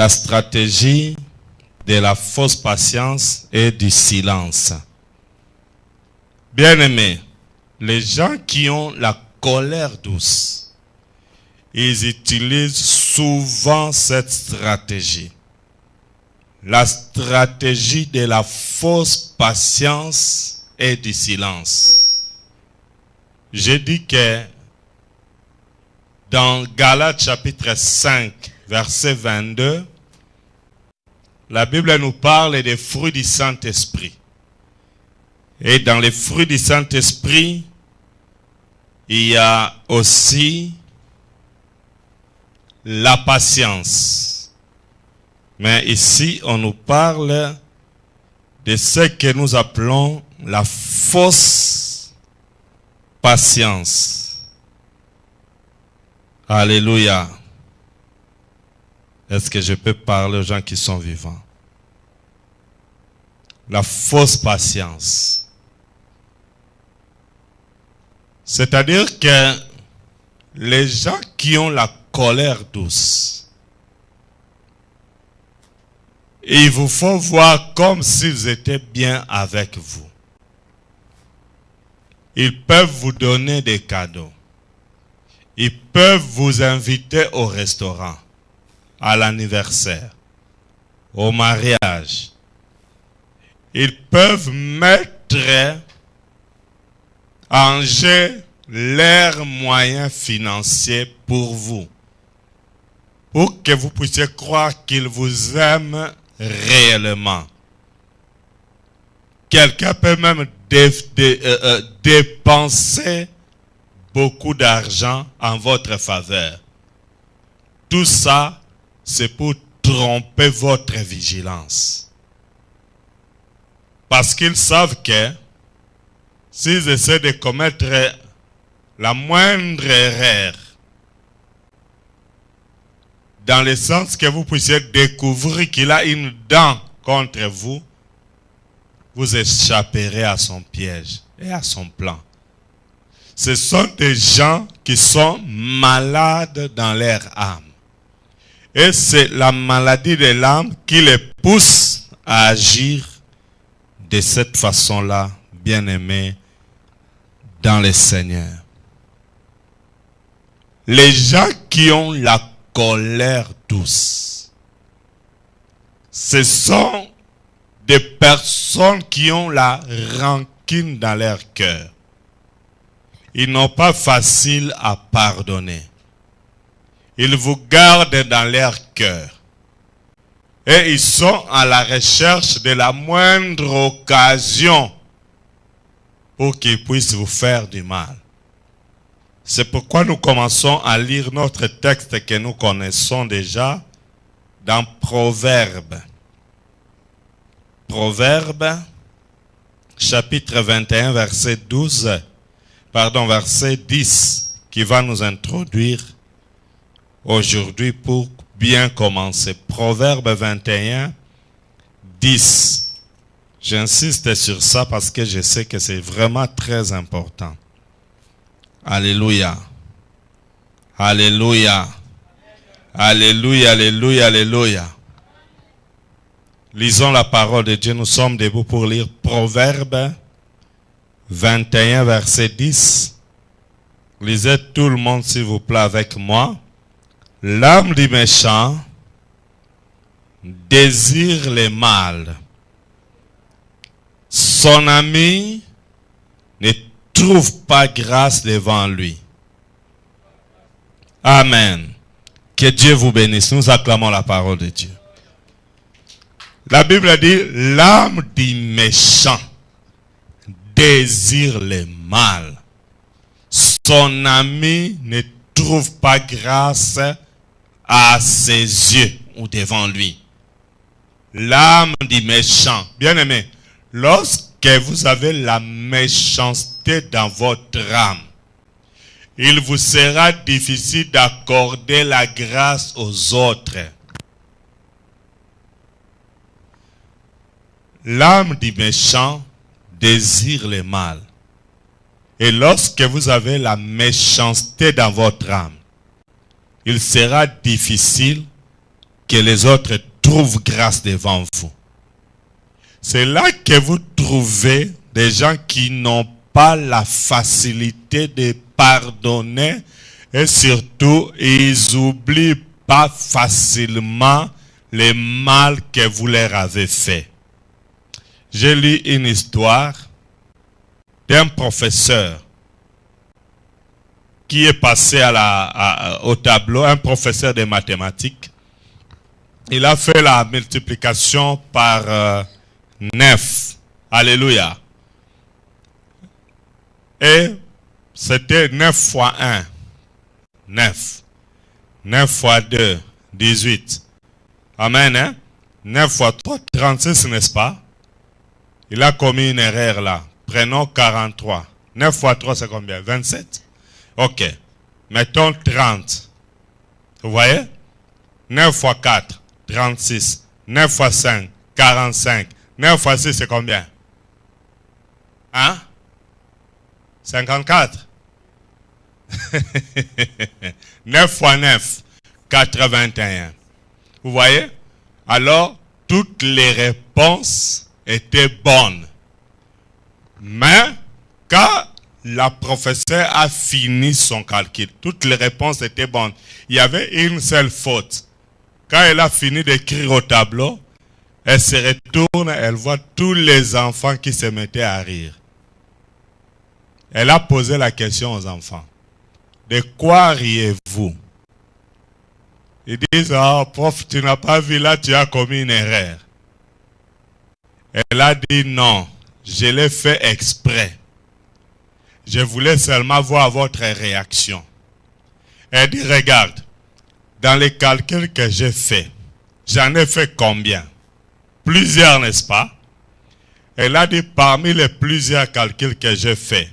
la stratégie de la fausse patience et du silence. Bien-aimés, les gens qui ont la colère douce, ils utilisent souvent cette stratégie. La stratégie de la fausse patience et du silence. J'ai dit que dans Galates chapitre 5, verset 22, la Bible nous parle des fruits du Saint-Esprit. Et dans les fruits du Saint-Esprit, il y a aussi la patience. Mais ici, on nous parle de ce que nous appelons la fausse patience. Alléluia. Est-ce que je peux parler aux gens qui sont vivants? La fausse patience. C'est-à-dire que les gens qui ont la colère douce, il vous faut voir comme s'ils étaient bien avec vous. Ils peuvent vous donner des cadeaux. Ils peuvent vous inviter au restaurant, à l'anniversaire, au mariage. Ils peuvent mettre en jeu leurs moyens financiers pour vous, pour que vous puissiez croire qu'ils vous aiment réellement. Quelqu'un peut même dépenser beaucoup d'argent en votre faveur. Tout ça, c'est pour tromper votre vigilance. Parce qu'ils savent que s'ils essaient de commettre la moindre erreur, dans le sens que vous puissiez découvrir qu'il a une dent contre vous, vous échapperez à son piège et à son plan. Ce sont des gens qui sont malades dans leur âme. Et c'est la maladie de l'âme qui les pousse à agir de cette façon-là, bien-aimés, dans le Seigneur. Les gens qui ont la colère douce, ce sont des personnes qui ont la rancune dans leur cœur. Ils n'ont pas facile à pardonner. Ils vous gardent dans leur cœur. Et ils sont à la recherche de la moindre occasion pour qu'ils puissent vous faire du mal. C'est pourquoi nous commençons à lire notre texte que nous connaissons déjà dans Proverbes. Proverbes, chapitre 21, verset 10, qui va nous introduire aujourd'hui pour bien commencer. Proverbe 21, 10. J'insiste sur ça parce que je sais que c'est vraiment très important. Alléluia. Alléluia. Alléluia, alléluia, alléluia. Lisons la parole de Dieu. Nous sommes debout pour lire Proverbe 21, verset 10. Lisez tout le monde, s'il vous plaît, avec moi. L'âme du méchant désire le mal. Son ami ne trouve pas grâce devant lui. Amen. Que Dieu vous bénisse. Nous acclamons la parole de Dieu. La Bible dit, l'âme du méchant désire le mal. Son ami ne trouve pas grâce à ses yeux ou devant lui. L'âme du méchant. Bien aimé, lorsque vous avez la méchanceté dans votre âme, il vous sera difficile d'accorder la grâce aux autres. L'âme du méchant désire le mal. Et lorsque vous avez la méchanceté dans votre âme, il sera difficile que les autres trouvent grâce devant vous. C'est là que vous trouvez des gens qui n'ont pas la facilité de pardonner et surtout ils oublient pas facilement le mal que vous leur avez fait. J'ai lu une histoire d'un professeur qui est passé au tableau, un professeur de mathématiques. Il a fait la multiplication par 9. Alléluia. Et c'était 9 fois 1. 9. 9 fois 2, 18. Amen, hein? 9 fois 3, 36, n'est-ce pas? Il a commis une erreur là. Prenons 43. 9 fois 3, c'est combien? 27. Ok. Mettons 30. Vous voyez? 9 fois 4, 36. 9 fois 5, 45. 9 fois 6, c'est combien? Hein? 54. 9 fois 9, 81. Vous voyez? Alors, toutes les réponses étaient bonnes. Mais, quand la professeure a fini son calcul, toutes les réponses étaient bonnes. Il y avait une seule faute. Quand elle a fini d'écrire au tableau, elle se retourne, elle voit tous les enfants qui se mettaient à rire. Elle a posé la question aux enfants. De quoi riez-vous? Ils disent, oh prof, tu n'as pas vu là, tu as commis une erreur. Elle a dit non, je l'ai fait exprès. Je voulais seulement voir votre réaction. Elle dit, regarde, dans les calculs que j'ai faits, j'en ai fait combien? Plusieurs, n'est-ce pas? Elle a dit, parmi les plusieurs calculs que j'ai faits,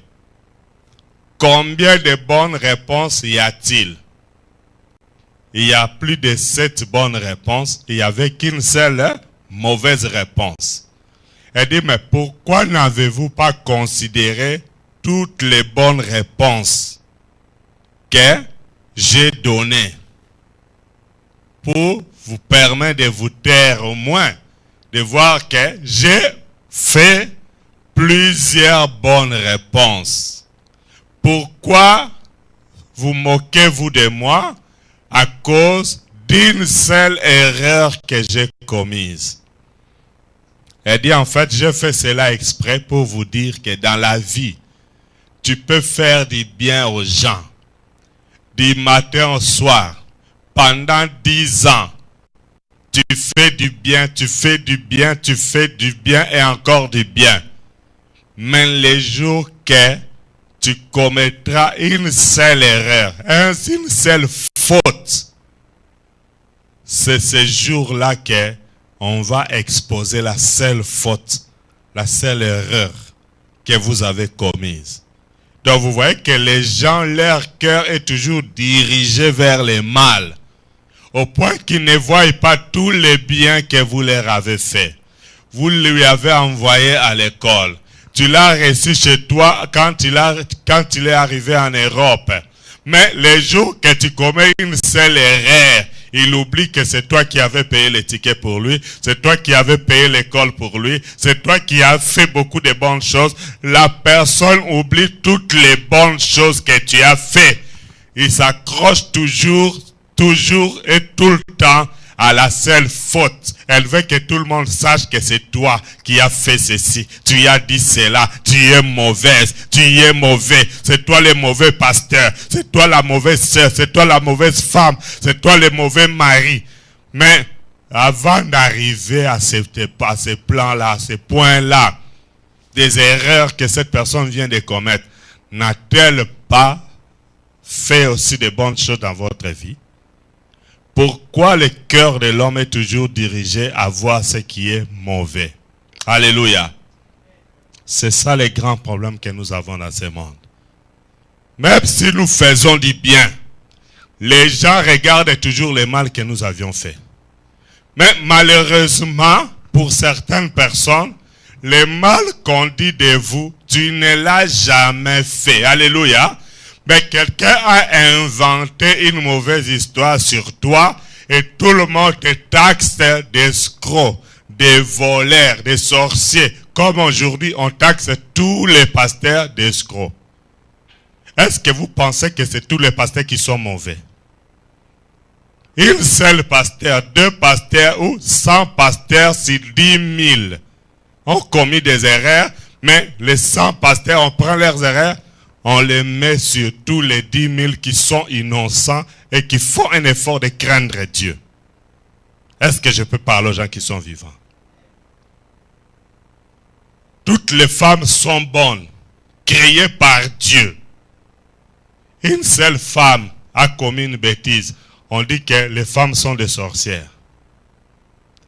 combien de bonnes réponses y a-t-il? Il y a plus de 7 bonnes réponses. Il n'y avait qu'une seule mauvaise réponse. Elle dit, mais pourquoi n'avez-vous pas considéré toutes les bonnes réponses que j'ai données pour vous permettre de vous taire au moins, de voir que j'ai fait plusieurs bonnes réponses. Pourquoi vous moquez-vous de moi à cause d'une seule erreur que j'ai commise? Elle dit en fait, j'ai fait cela exprès pour vous dire que dans la vie, tu peux faire du bien aux gens. Du matin au soir, pendant 10 ans, tu fais du bien, tu fais du bien, tu fais du bien et encore du bien. Mais les jours que tu commettras une seule erreur, une seule faute, c'est ce jour-là qu'on va exposer la seule faute, la seule erreur que vous avez commise. Donc vous voyez que les gens, leur cœur est toujours dirigé vers le mal, au point qu'ils ne voient pas tous les biens que vous leur avez fait. Vous lui avez envoyé à l'école. Tu l'as reçu chez toi quand il est arrivé en Europe. Mais les jours que tu commets une seule erreur, il oublie que c'est toi qui avais payé les tickets pour lui, c'est toi qui avais payé l'école pour lui, c'est toi qui as fait beaucoup de bonnes choses. La personne oublie toutes les bonnes choses que tu as fait. Il s'accroche toujours et tout le temps à la seule faute. Elle veut que tout le monde sache que c'est toi qui as fait ceci. Tu as dit cela. Tu es mauvaise. Tu es mauvais. C'est toi le mauvais pasteur. C'est toi la mauvaise sœur. C'est toi la mauvaise femme. C'est toi le mauvais mari. Mais avant d'arriver à ces plans-là, à ces points-là, des erreurs que cette personne vient de commettre, n'a-t-elle pas fait aussi de bonnes choses dans votre vie? Pourquoi le cœur de l'homme est toujours dirigé à voir ce qui est mauvais? Alléluia. C'est ça le grand problème que nous avons dans ce monde. Même si nous faisons du bien, les gens regardent toujours le mal que nous avions fait. Mais malheureusement, pour certaines personnes, le mal qu'on dit de vous, tu ne l'as jamais fait. Alléluia. Mais quelqu'un a inventé une mauvaise histoire sur toi et tout le monde te taxe d'escrocs, des voleurs, des sorciers, comme aujourd'hui on taxe tous les pasteurs d'escrocs. Est-ce que vous pensez que c'est tous les pasteurs qui sont mauvais? Une seule pasteur, 2 pasteurs ou 100 pasteurs sur 10 000 ont commis des erreurs, mais les 100 pasteurs, on prend leurs erreurs, on les met sur tous les 10 000 qui sont innocents et qui font un effort de craindre Dieu. Est-ce que je peux parler aux gens qui sont vivants? Toutes les femmes sont bonnes, créées par Dieu. Une seule femme a commis une bêtise. On dit que les femmes sont des sorcières.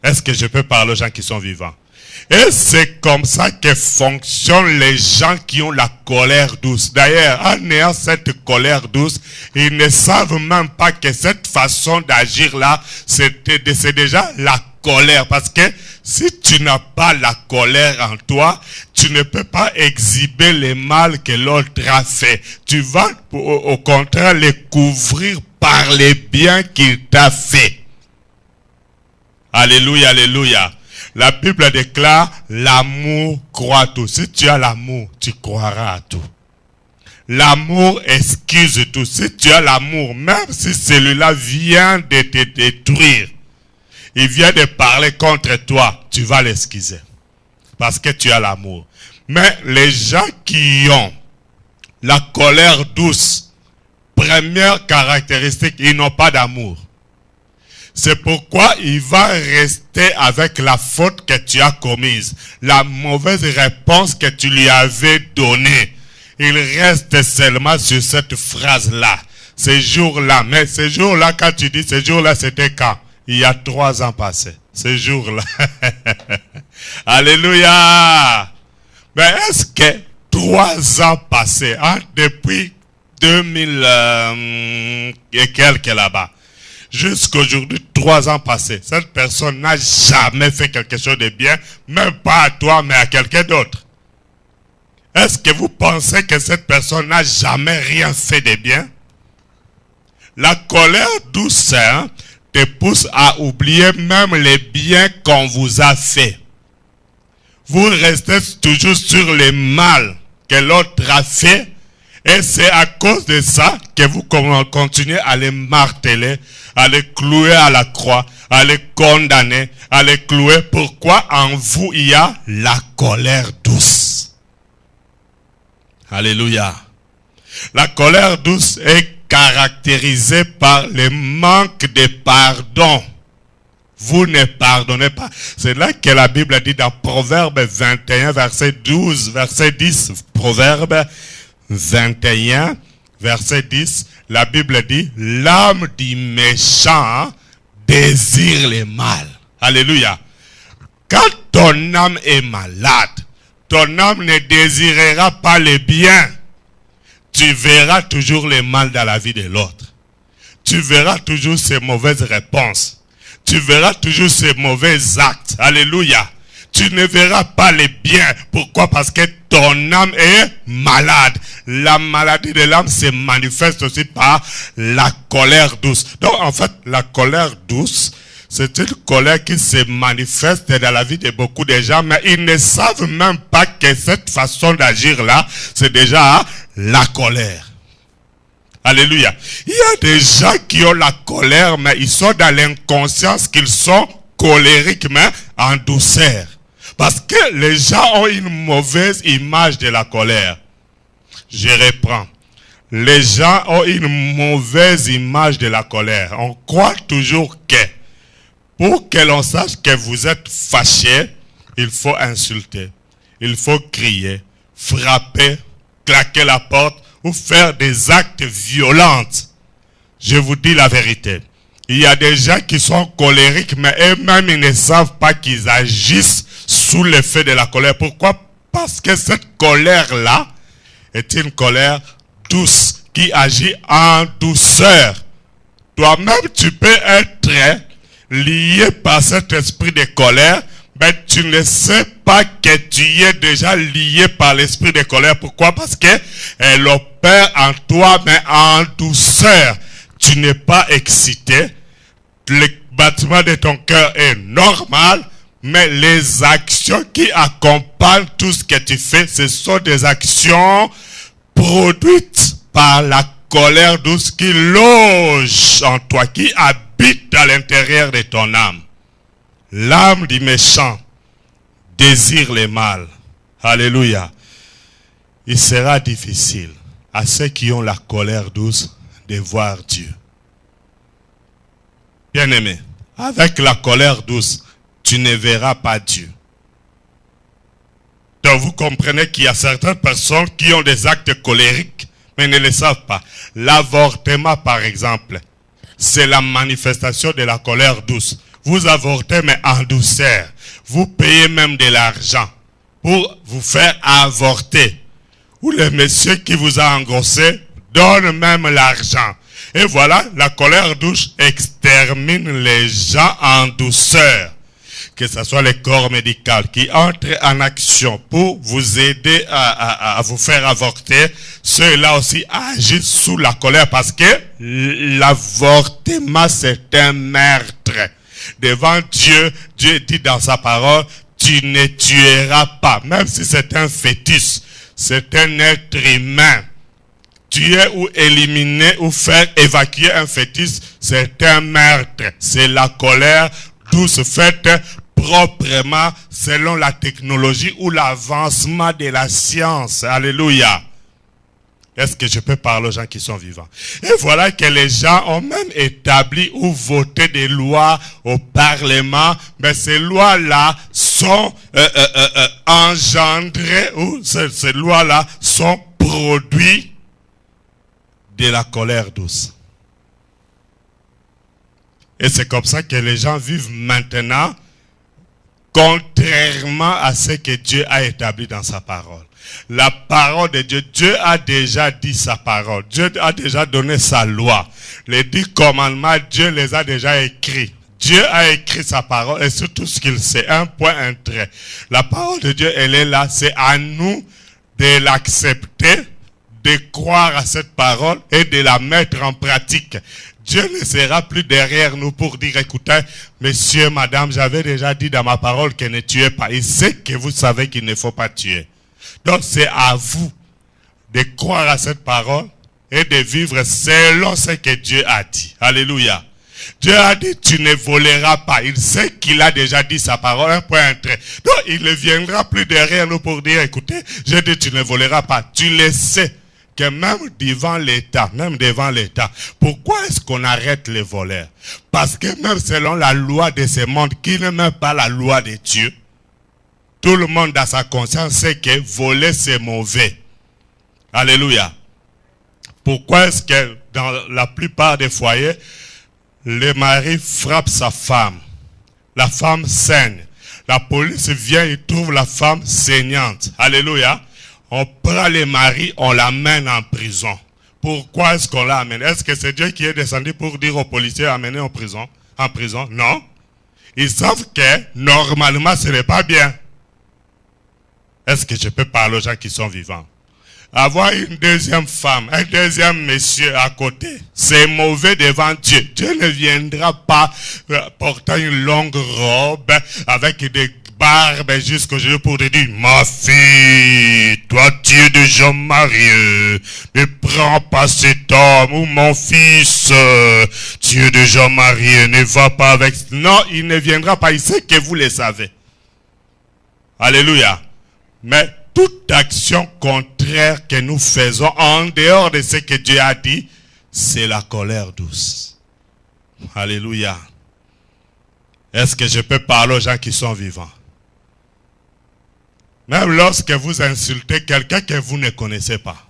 Est-ce que je peux parler aux gens qui sont vivants? Et c'est comme ça que fonctionnent les gens qui ont la colère douce. D'ailleurs, en ayant cette colère douce, ils ne savent même pas que cette façon d'agir là, c'est déjà la colère. Parce que si tu n'as pas la colère en toi, tu ne peux pas exhiber le mal que l'autre a fait. Tu vas au contraire les couvrir par les biens qu'il t'a fait. Alléluia, alléluia. La Bible déclare, l'amour croit tout. Si tu as l'amour, tu croiras à tout. L'amour excuse tout. Si tu as l'amour, même si celui-là vient de te détruire, il vient de parler contre toi, tu vas l'excuser. Parce que tu as l'amour. Mais les gens qui ont la colère douce, première caractéristique, ils n'ont pas d'amour. C'est pourquoi il va rester avec la faute que tu as commise, la mauvaise réponse que tu lui avais donnée. Il reste seulement sur cette phrase-là, ces jours-là. Mais ces jours-là, quand tu dis ces jours-là, c'était quand? Il y a 3 ans passés, ces jours-là. Alléluia! Mais est-ce que 3 ans passés, hein, depuis 2000 et quelques là-bas, jusqu'aujourd'hui, 3 ans passés, cette personne n'a jamais fait quelque chose de bien, même pas à toi, mais à quelqu'un d'autre. Est-ce que vous pensez que cette personne n'a jamais rien fait de bien? La colère douce te pousse à oublier même les biens qu'on vous a fait. Vous restez toujours sur le mal que l'autre a fait, et c'est à cause de ça que vous continuez à les marteler, à les clouer à la croix, à les condamner, à les clouer. Pourquoi? En vous, il y a la colère douce. Alléluia. La colère douce est caractérisée par le manque de pardon. Vous ne pardonnez pas. C'est là que la Bible dit dans Proverbe 21, verset 12, verset 10. Proverbe 21, verset 10, la Bible dit, l'âme du méchant désire le mal. Alléluia. Quand ton âme est malade, ton âme ne désirera pas le bien. Tu verras toujours le mal dans la vie de l'autre. Tu verras toujours ses mauvaises réponses. Tu verras toujours ses mauvais actes. Alléluia. Tu ne verras pas les biens. Pourquoi? Parce que ton âme est malade. La maladie de l'âme se manifeste aussi par la colère douce. Donc en fait, la colère douce, c'est une colère qui se manifeste dans la vie de beaucoup de gens, mais ils ne savent même pas que cette façon d'agir là, c'est déjà la colère. Alléluia. Il y a des gens qui ont la colère, mais ils sont dans l'inconscience qu'ils sont colériques, mais en douceur. Parce que les gens ont une mauvaise image de la colère. Je reprends. Les gens ont une mauvaise image de la colère. On croit toujours que pour que l'on sache que vous êtes fâché, il faut insulter, il faut crier, frapper, claquer la porte ou faire des actes violents. Je vous dis la vérité. Il y a des gens qui sont colériques, mais eux-mêmes ils ne savent pas qu'ils agissent sous l'effet de la colère. Pourquoi? Parce que cette colère-là est une colère douce qui agit en douceur. Toi-même, tu peux être lié par cet esprit de colère, mais tu ne sais pas que tu es déjà lié par l'esprit de colère. Pourquoi? Parce qu'elle opère en toi, mais en douceur. Tu n'es pas excité. le battement de ton cœur est normal, mais les actions qui accompagnent tout ce que tu fais, ce sont des actions produites par la colère douce qui loge en toi, qui habite à l'intérieur de ton âme. L'âme du méchant désire le mal. Alléluia. Il sera difficile à ceux qui ont la colère douce de voir Dieu. Bien-aimé, avec la colère douce, tu ne verras pas Dieu. Donc vous comprenez qu'il y a certaines personnes qui ont des actes colériques, mais ne le savent pas. L'avortement, par exemple, c'est la manifestation de la colère douce. Vous avortez, mais en douceur. Vous payez même de l'argent pour vous faire avorter. Ou le monsieur qui vous a engrossé donne même l'argent. Et voilà, la colère douce extermine les gens en douceur. Que ce soit le corps médical qui entre en action pour vous aider à vous faire avorter, ceux-là aussi agissent sous la colère parce que l'avortement c'est un meurtre. Devant Dieu, Dieu dit dans sa parole, tu ne tueras pas, même si c'est un fœtus, c'est un être humain. Tuer ou éliminer ou faire évacuer un fœtus, c'est un meurtre. C'est la colère douce faite proprement selon la technologie ou l'avancement de la science. Alléluia. Est-ce que je peux parler aux gens qui sont vivants? Et voilà que les gens ont même établi ou voté des lois au Parlement, mais ces lois-là sont engendrées, ou ces lois-là sont produits de la colère douce. Et c'est comme ça que les gens vivent maintenant, contrairement à ce que Dieu a établi dans sa parole. La parole de Dieu, Dieu a déjà dit sa parole. Dieu a déjà donné sa loi. Les 10 commandements, Dieu les a déjà écrits. Dieu a écrit sa parole et surtout ce qu'il sait. Un point, un trait. La parole de Dieu, elle est là. C'est à nous de l'accepter, de croire à cette parole et de la mettre en pratique. Dieu ne sera plus derrière nous pour dire, écoutez, monsieur, madame, j'avais déjà dit dans ma parole que ne tuez pas. Il sait que vous savez qu'il ne faut pas tuer. Donc c'est à vous de croire à cette parole et de vivre selon ce que Dieu a dit. Alléluia. Dieu a dit, tu ne voleras pas. Il sait qu'il a déjà dit sa parole, un point, un trait. Donc il ne viendra plus derrière nous pour dire, écoutez, j'ai dit, tu ne voleras pas. Tu le sais. Que même devant l'État, pourquoi est-ce qu'on arrête les voleurs? Parce que même selon la loi de ce monde, qui n'est même pas la loi de Dieu, tout le monde dans sa conscience sait que voler c'est mauvais. Alléluia. Pourquoi est-ce que dans la plupart des foyers, le mari frappe sa femme, la femme saigne, la police vient et trouve la femme saignante. Alléluia. On prend le mari, on l'amène en prison. Pourquoi est-ce qu'on l'amène? Est-ce que c'est Dieu qui est descendu pour dire aux policiers amener en prison? Non. Ils savent que normalement ce n'est pas bien. Est-ce que je peux parler aux gens qui sont vivants? Avoir une deuxième femme, un deuxième monsieur à côté, c'est mauvais devant Dieu. Dieu ne viendra pas portant une longue robe avec des barbe jusqu'aujourd'hui pour te dire, ma fille, toi tu es déjà marié, ne prends pas cet homme, ou mon fils, tu es déjà marié, ne va pas avec... Non, il ne viendra pas, il sait que vous le savez. Alléluia. Mais toute action contraire que nous faisons en dehors de ce que Dieu a dit, c'est la colère douce. Alléluia. Est-ce que je peux parler aux gens qui sont vivants? Même lorsque vous insultez quelqu'un que vous ne connaissez pas.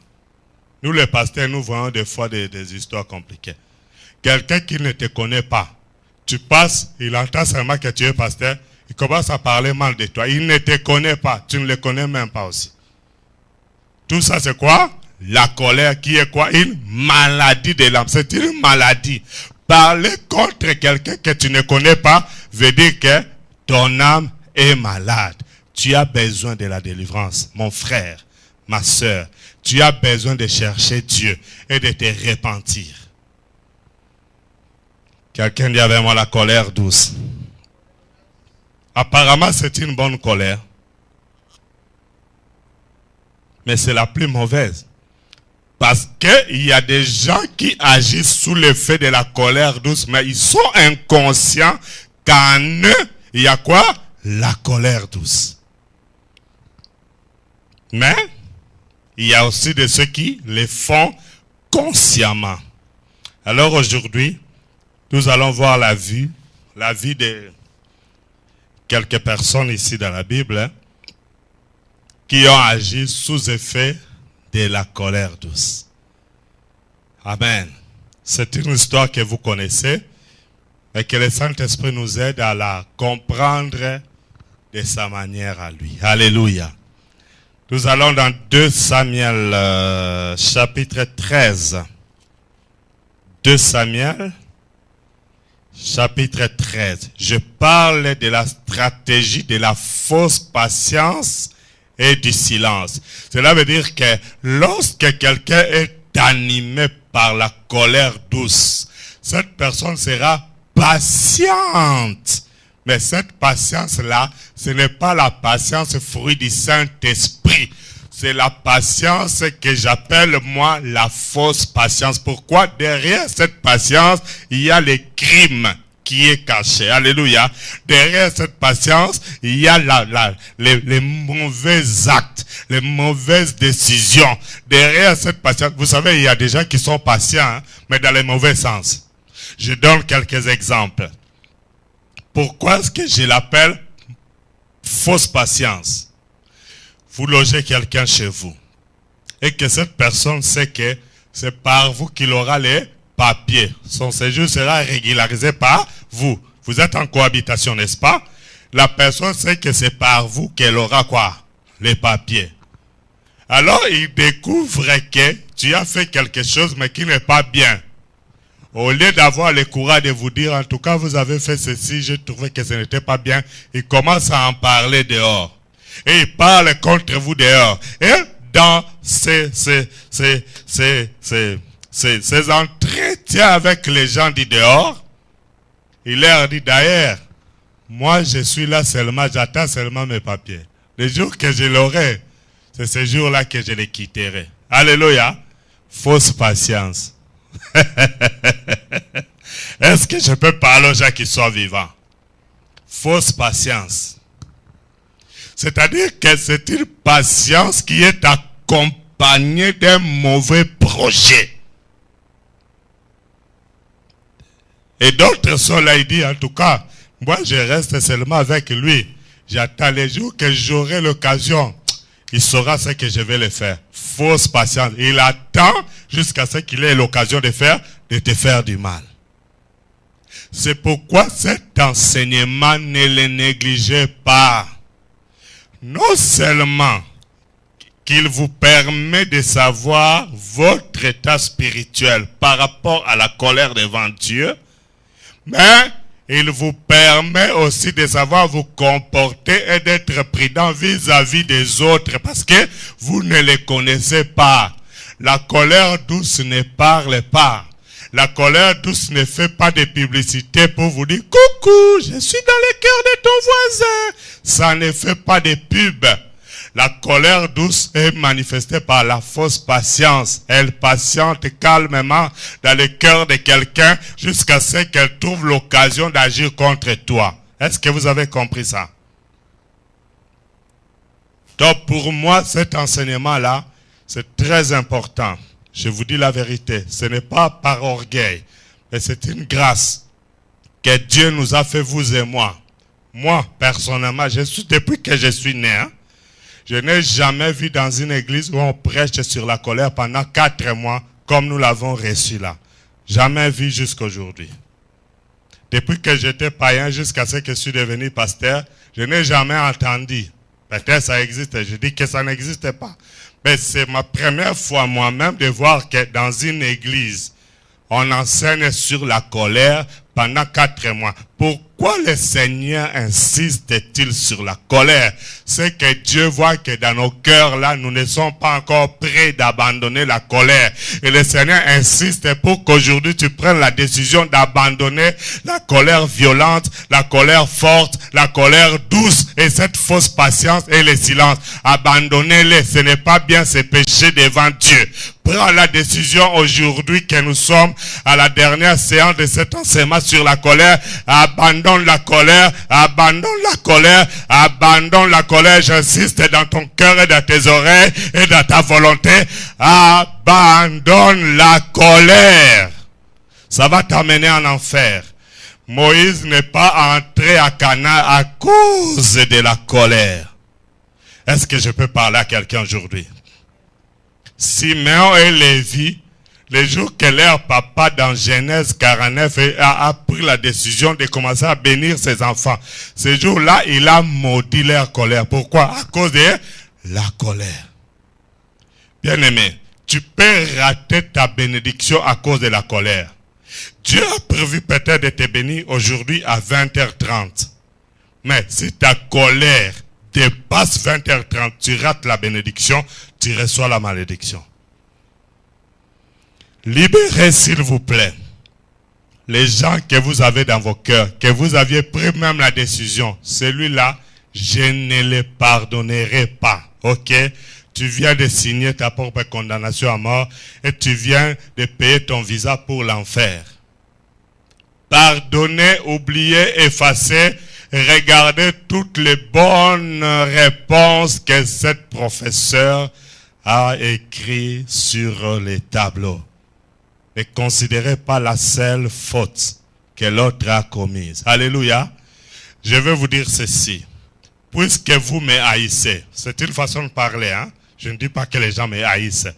Nous les pasteurs, nous voyons des fois des histoires compliquées. Quelqu'un qui ne te connaît pas, tu passes, il entend seulement que tu es pasteur, il commence à parler mal de toi. Il ne te connaît pas, tu ne le connais même pas aussi. Tout ça c'est quoi? La colère qui est quoi? Une maladie de l'âme. C'est une maladie. Parler contre quelqu'un que tu ne connais pas veut dire que ton âme est malade. Tu as besoin de la délivrance, mon frère, ma soeur. Tu as besoin de chercher Dieu et de te repentir. Quelqu'un dit avec moi la colère douce. Apparemment, c'est une bonne colère. Mais c'est la plus mauvaise. Parce qu'il y a des gens qui agissent sous l'effet de la colère douce, mais ils sont inconscients qu'en eux, il y a quoi? La colère douce. Mais, il y a aussi de ceux qui les font consciemment. Alors aujourd'hui, nous allons voir la vie de quelques personnes ici dans la Bible, hein, qui ont agi sous effet de la colère douce. Amen. C'est une histoire que vous connaissez, mais que le Saint-Esprit nous aide à la comprendre de sa manière à lui. Alléluia. Nous allons dans 2 Samuel chapitre 13. 2 Samuel chapitre 13. Je parle de la stratégie de la fausse patience et du silence. Cela veut dire que lorsque quelqu'un est animé par la colère douce, cette personne sera patiente. Mais cette patience-là, ce n'est pas la patience fruit du Saint-Esprit. C'est la patience que j'appelle, moi, la fausse patience. Pourquoi? Derrière cette patience, il y a le crime qui est caché. Alléluia. Derrière cette patience, il y a les mauvais actes, les mauvaises décisions. Derrière cette patience, vous savez, il y a des gens qui sont patients, hein, mais dans le mauvais sens. Je donne quelques exemples. Pourquoi est-ce que je l'appelle fausse patience? Vous logez quelqu'un chez vous et que cette personne sait que c'est par vous qu'il aura les papiers. Son séjour sera régularisé par vous. Vous êtes en cohabitation, n'est-ce pas? La personne sait que c'est par vous qu'elle aura quoi? Les papiers. Alors il découvre que tu as fait quelque chose mais qui n'est pas bien. Au lieu d'avoir le courage de vous dire, en tout cas, vous avez fait ceci, j'ai trouvé que ce n'était pas bien, il commence à en parler dehors. Et il parle contre vous dehors. Et dans ces entretiens avec les gens du dehors, il leur dit d'ailleurs, moi je suis là seulement, j'attends seulement mes papiers. Le jour que je l'aurai, c'est ce jour-là que je les quitterai. Alléluia. Fausse patience. Est-ce que je peux parler aux gens qui sont vivants? Fausse patience. C'est-à-dire que c'est une patience qui est accompagnée d'un mauvais projet. Et d'autres sont là, ils disent, en tout cas, moi je reste seulement avec lui. J'attends les jours que j'aurai l'occasion. Il saura ce que je vais le faire. Fausse patience. Il attend jusqu'à ce qu'il ait l'occasion de te faire du mal. C'est pourquoi cet enseignement, ne le négligez pas. Non seulement qu'il vous permet de savoir votre état spirituel par rapport à la colère devant Dieu, mais il vous permet aussi de savoir vous comporter et d'être prudent vis-à-vis des autres parce que vous ne les connaissez pas. La colère douce ne parle pas. La colère douce ne fait pas de publicité pour vous dire « Coucou, je suis dans le cœur de ton voisin ». Ça ne fait pas de pub. La colère douce est manifestée par la fausse patience. Elle patiente calmement dans le cœur de quelqu'un jusqu'à ce qu'elle trouve l'occasion d'agir contre toi. Est-ce que vous avez compris ça? Donc pour moi, cet enseignement-là, c'est très important. Je vous dis la vérité, ce n'est pas par orgueil, mais c'est une grâce que Dieu nous a fait, vous et moi. Moi, personnellement, depuis que je suis né, hein, je n'ai jamais vu dans une église où on prêche sur la colère pendant 4 mois, comme nous l'avons reçu là. Jamais vu jusqu'aujourd'hui. Depuis que j'étais païen jusqu'à ce que je suis devenu pasteur, je n'ai jamais entendu. Peut-être ça existe, je dis que ça n'existe pas. Mais c'est ma première fois moi-même de voir que dans une église, on enseigne sur la colère pendant 4 mois. Pourquoi le Seigneur insiste-t-il sur la colère? C'est que Dieu voit que dans nos cœurs, là, nous ne sommes pas encore prêts d'abandonner la colère. Et le Seigneur insiste pour qu'aujourd'hui tu prennes la décision d'abandonner la colère violente, la colère forte, la colère douce et cette fausse patience et le silence. Abandonnez-les. Ce n'est pas bien se pécher devant Dieu. Prends la décision aujourd'hui que nous sommes à la dernière séance de cet enseignement sur la colère. Abandonne la colère, abandonne la colère, abandonne la colère. J'insiste dans ton cœur et dans tes oreilles et dans ta volonté. Abandonne la colère. Ça va t'amener en enfer. Moïse n'est pas entré à Canaan à cause de la colère. Est-ce que je peux parler à quelqu'un aujourd'hui? Simeon et Lévi, le jour que leur papa dans Genèse 49 a pris la décision de commencer à bénir ses enfants, ce jour-là, il a maudit leur colère. Pourquoi? À cause de la colère. Bien-aimé, tu peux rater ta bénédiction à cause de la colère. Dieu a prévu peut-être de te bénir aujourd'hui à 20h30. Mais si ta colère dépasse 20h30, tu rates la bénédiction, tu reçois la malédiction. Libérez, s'il vous plaît, les gens que vous avez dans vos cœurs, que vous aviez pris même la décision. Celui-là, je ne le pardonnerai pas. Ok? Tu viens de signer ta propre condamnation à mort et tu viens de payer ton visa pour l'enfer. Pardonnez, oubliez, effacez. Regardez toutes les bonnes réponses que cette professeure a écrites sur les tableaux. Ne considérez pas la seule faute que l'autre a commise. Alléluia. Je vais vous dire ceci. Puisque vous me haïssez, c'est une façon de parler, hein? Je ne dis pas que les gens me haïssent.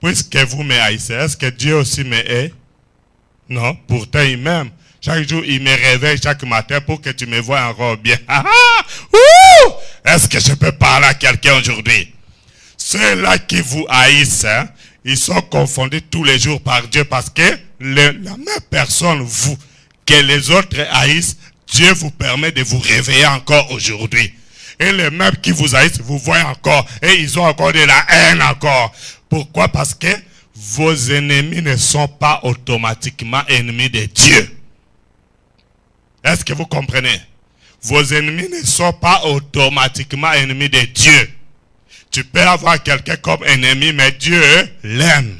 Puisque vous me haïssez, est-ce que Dieu aussi me hait? Non, pourtant il m'aime. Chaque jour, il me réveille chaque matin pour que tu me vois encore bien. Est-ce que je peux parler à quelqu'un aujourd'hui? Ceux-là qui vous haïssent, hein, ils sont confondus tous les jours par Dieu parce que la même personne, vous, que les autres haïssent, Dieu vous permet de vous réveiller encore aujourd'hui. Et les mêmes qui vous haïssent, vous voyez encore. Et ils ont encore de la haine encore. Pourquoi? Parce que vos ennemis ne sont pas automatiquement ennemis de Dieu. Est-ce que vous comprenez? Vos ennemis ne sont pas automatiquement ennemis de Dieu. Tu peux avoir quelqu'un comme ennemi, mais Dieu l'aime.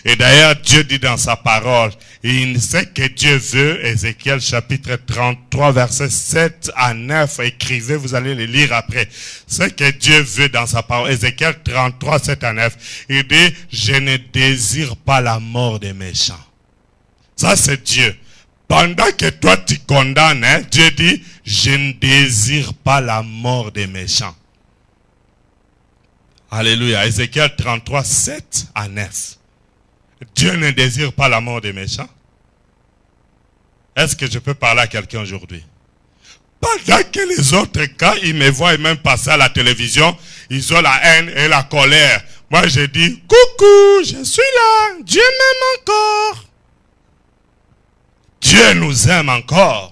Et d'ailleurs, Dieu dit dans sa parole, il sait que Dieu veut, Ézéchiel chapitre 33, versets 7 à 9, écrivez, vous allez le lire après. Ce que Dieu veut dans sa parole, Ézéchiel 33, 7 à 9, il dit, je ne désire pas la mort des méchants. Ça c'est Dieu. Pendant que toi tu condamnes, hein, Dieu dit, je ne désire pas la mort des méchants. Alléluia. Ézéchiel 33, 7 à 9. Dieu ne désire pas la mort des méchants. Est-ce que je peux parler à quelqu'un aujourd'hui? Pendant que les autres, quand ils me voient même passer à la télévision, ils ont la haine et la colère. Moi, je dis, coucou, je suis là. Dieu m'aime encore. Dieu nous aime encore.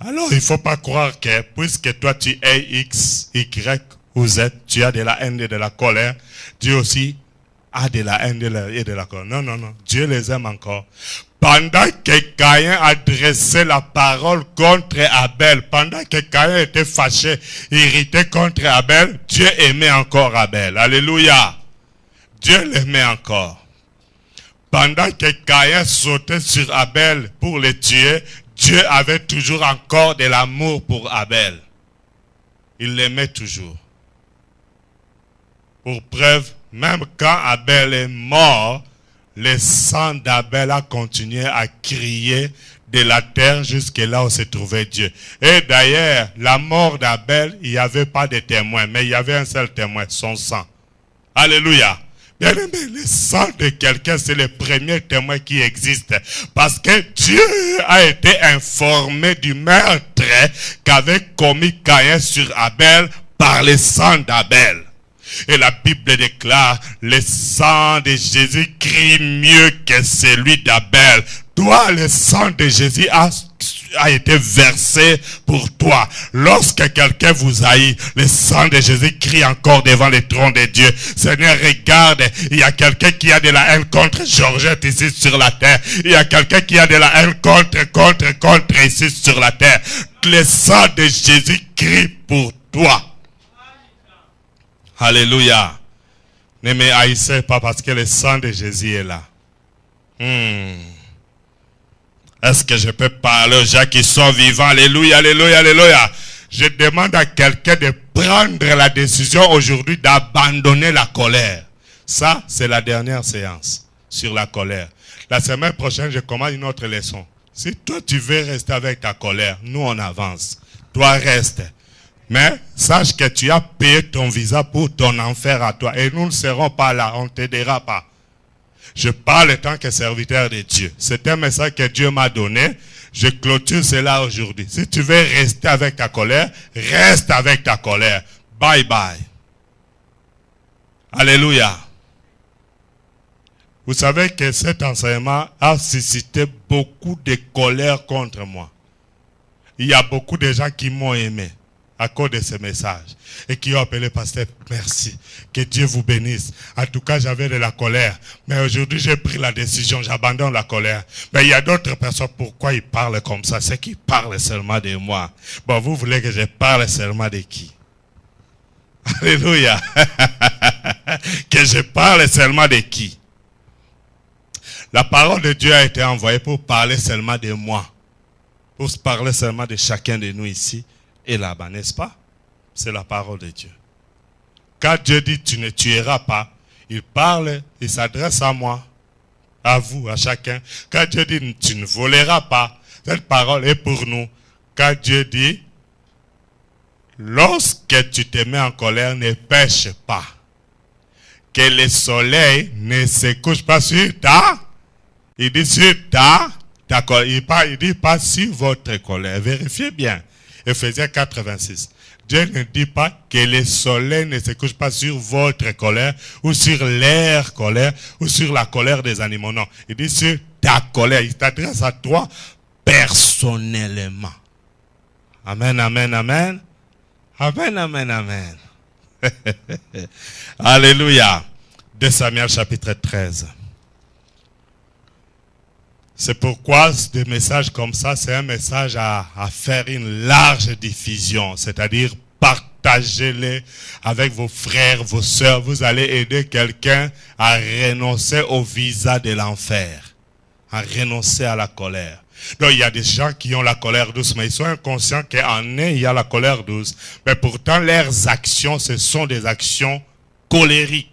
Alors, il ne faut pas croire que, puisque toi tu es X, Y ou Z, tu as de la haine et de la colère, Dieu aussi a de la haine et de la colère. Non, non, non. Dieu les aime encore. Pendant que Caïn adressait la parole contre Abel, pendant que Caïn était fâché, irrité contre Abel, Dieu aimait encore Abel. Alléluia. Dieu l'aimait encore. Pendant que Caïn sautait sur Abel pour le tuer, Dieu avait toujours encore de l'amour pour Abel. Il l'aimait toujours. Pour preuve, même quand Abel est mort, le sang d'Abel a continué à crier de la terre jusque là où se trouvait Dieu. Et d'ailleurs, la mort d'Abel, il n'y avait pas de témoin, mais il y avait un seul témoin, son sang. Alléluia. Bien aimé, le sang de quelqu'un, c'est le premier témoin qui existe. Parce que Dieu a été informé du meurtre qu'avait commis Caïn sur Abel par le sang d'Abel. Et la Bible déclare, le sang de Jésus crie mieux que celui d'Abel. Toi, le sang de Jésus a été versé pour toi. Lorsque quelqu'un vous haït, le sang de Jésus crie encore devant le trône de Dieu. Seigneur, regarde, il y a quelqu'un qui a de la haine contre Georgette ici sur la terre. Il y a quelqu'un qui a de la haine contre ici sur la terre. Le sang de Jésus crie pour toi. Alléluia. Ne me haïssez pas parce que le sang de Jésus est là. Est-ce que je peux parler aux gens qui sont vivants? Alléluia, alléluia, alléluia. Je demande à quelqu'un de prendre la décision aujourd'hui d'abandonner la colère. Ça, c'est la dernière séance sur la colère. La semaine prochaine, je commence une autre leçon. Si toi, tu veux rester avec ta colère, nous, on avance. Toi, reste. Mais sache que tu as payé ton visa pour ton enfer à toi. Et nous ne serons pas là, on ne t'aidera pas. Je parle en tant que serviteur de Dieu. C'est un message que Dieu m'a donné. Je clôture cela aujourd'hui. Si tu veux rester avec ta colère, reste avec ta colère. Bye bye. Alléluia. Vous savez que cet enseignement a suscité beaucoup de colère contre moi. Il y a beaucoup de gens qui m'ont aimé à cause de ce message et qui ont appelé pasteur, merci, que Dieu vous bénisse. En tout cas, j'avais de la colère, mais aujourd'hui j'ai pris la décision, j'abandonne la colère. Mais il y a d'autres personnes, pourquoi ils parlent comme ça? C'est qu'ils parlent seulement de moi. Bon, vous voulez que je parle seulement de qui? Alléluia. Que je parle seulement de qui? La parole de Dieu a été envoyée pour parler seulement de moi, pour parler seulement de chacun de nous ici et là-bas, n'est-ce pas? C'est la parole de Dieu. Quand Dieu dit tu ne tueras pas, il parle, il s'adresse à moi, à vous, à chacun. Quand Dieu dit tu ne voleras pas, cette parole est pour nous. Quand Dieu dit lorsque tu te mets en colère, ne pêche pas. Que le soleil ne se couche pas sur ta. Il dit sur ta colère. Il dit pas sur votre colère. Vérifiez bien. Ephésiens 4:26. Dieu ne dit pas que le soleil ne se couche pas sur votre colère ou sur leur colère ou sur la colère des animaux. Non, il dit sur ta colère. Il t'adresse à toi personnellement. Amen, amen, amen. Amen, amen, amen. Alléluia. 2 Samuel chapitre 13. C'est pourquoi des messages comme ça, c'est un message à faire une large diffusion. C'est-à-dire partagez-les avec vos frères, vos sœurs. Vous allez aider quelqu'un à renoncer au visa de l'enfer. À renoncer à la colère. Donc il y a des gens qui ont la colère douce, mais ils sont inconscients qu'en eux, il y a la colère douce. Mais pourtant, leurs actions, ce sont des actions colériques.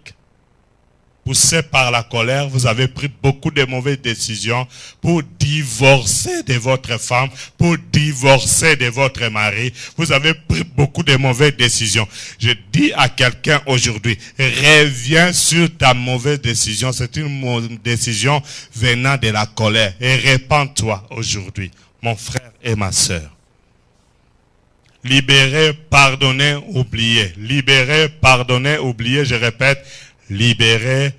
Poussé par la colère, vous avez pris beaucoup de mauvaises décisions pour divorcer de votre femme, pour divorcer de votre mari. Vous avez pris beaucoup de mauvaises décisions. Je dis à quelqu'un aujourd'hui, reviens sur ta mauvaise décision. C'est une décision venant de la colère. Et répands-toi aujourd'hui, mon frère et ma sœur. Libérer, pardonner, oublier. Libérer, pardonner, oublier. Je répète, libérer,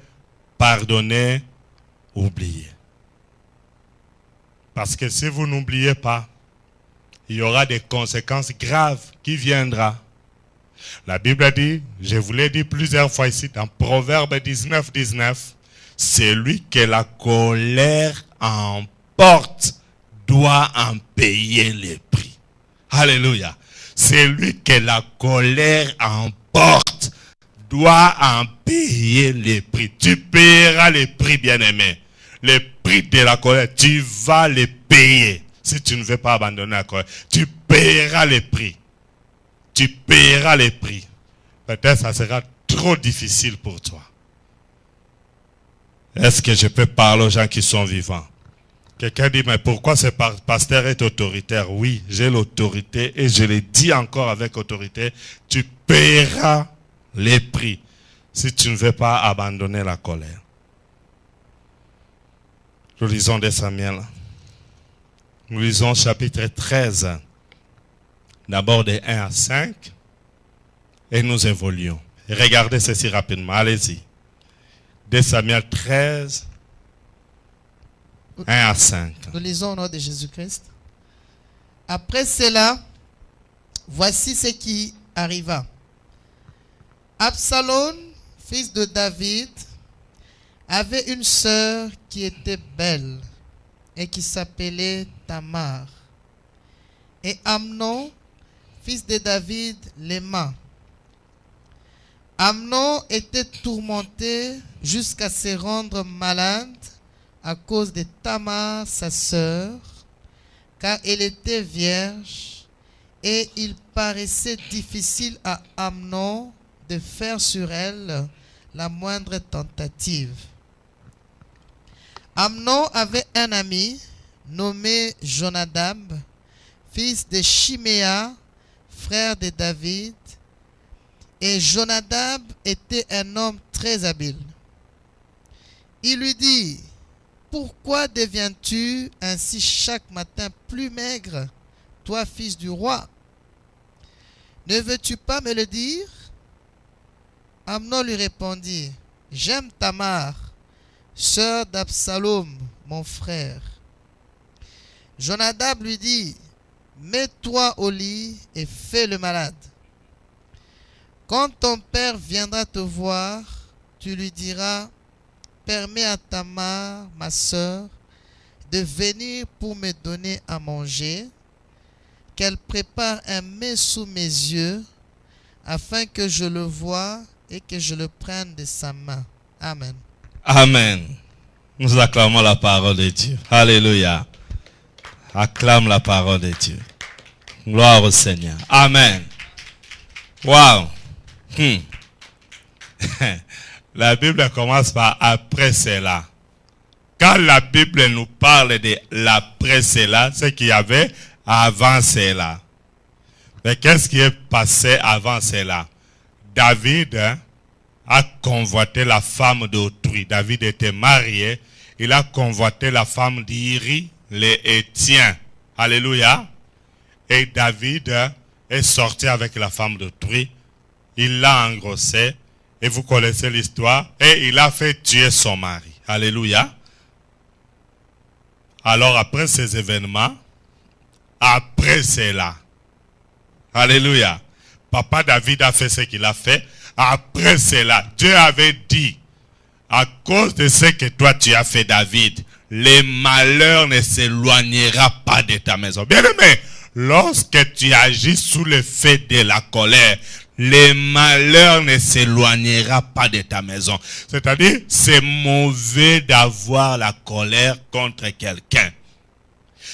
pardonner, oublier. Parce que si vous n'oubliez pas, il y aura des conséquences graves qui viendront. La Bible dit, je vous l'ai dit plusieurs fois ici, dans Proverbe 19, 19, celui que la colère emporte doit en payer le prix. Alléluia. Celui que la colère emporte doit en payer les prix. Tu paieras les prix, bien-aimé. Les prix de la colère, tu vas les payer. Si tu ne veux pas abandonner la colère, tu paieras les prix. Tu paieras les prix. Peut-être ça sera trop difficile pour toi. Est-ce que je peux parler aux gens qui sont vivants? Quelqu'un dit, mais pourquoi ce pasteur est autoritaire? Oui, j'ai l'autorité et je le dis encore avec autorité. Tu paieras les prix si tu ne veux pas abandonner la colère. Nous lisons 2 Samuel. Nous lisons chapitre 13. D'abord de 1 à 5. Et nous évoluons. Et regardez ceci rapidement. Allez-y. 2 Samuel 13. 1 à 5. Nous lisons au nom de Jésus-Christ. Après cela, voici ce qui arriva. Absalom, fils de David, avait une sœur qui était belle et qui s'appelait Tamar. Et Amnon, fils de David, l'aima. Amnon était tourmenté jusqu'à se rendre malade à cause de Tamar, sa sœur, car elle était vierge, et il paraissait difficile à Amnon de faire sur elle la moindre tentative. Amnon avait un ami nommé Jonadab, fils de Chiméa, frère de David, et Jonadab était un homme très habile. Il lui dit: pourquoi deviens-tu ainsi chaque matin plus maigre, toi fils du roi? Ne veux-tu pas me le dire? Amnon lui répondit: j'aime Tamar, sœur d'Absalom, mon frère. Jonadab lui dit: mets-toi au lit et fais le malade. Quand ton père viendra te voir, tu lui diras: permets à Tamar, ma sœur, de venir pour me donner à manger, qu'elle prépare un mets sous mes yeux, afin que je le voie et que je le prenne de sa main. Amen. Amen. Nous acclamons la parole de Dieu. Alléluia. Acclame la parole de Dieu. Gloire au Seigneur. Amen. Wow. La Bible commence par après cela. Quand la Bible nous parle de l'après cela, c'est qu'il y avait avant cela. Mais qu'est-ce qui est passé avant cela? David a convoité la femme d'autrui. David était marié. Il a convoité la femme d'Iri, les Hétiens. Alléluia. Et David est sorti avec la femme d'autrui. Il l'a engrossée. Et vous connaissez l'histoire. Et il a fait tuer son mari. Alléluia. Alors après ces événements, après cela, alléluia, papa David a fait ce qu'il a fait. Après cela, Dieu avait dit, à cause de ce que toi tu as fait, David, les malheurs ne s'éloigneront pas de ta maison. Bien aimé, lorsque tu agis sous l'effet de la colère, les malheurs ne s'éloigneront pas de ta maison. C'est-à-dire, c'est mauvais d'avoir la colère contre quelqu'un.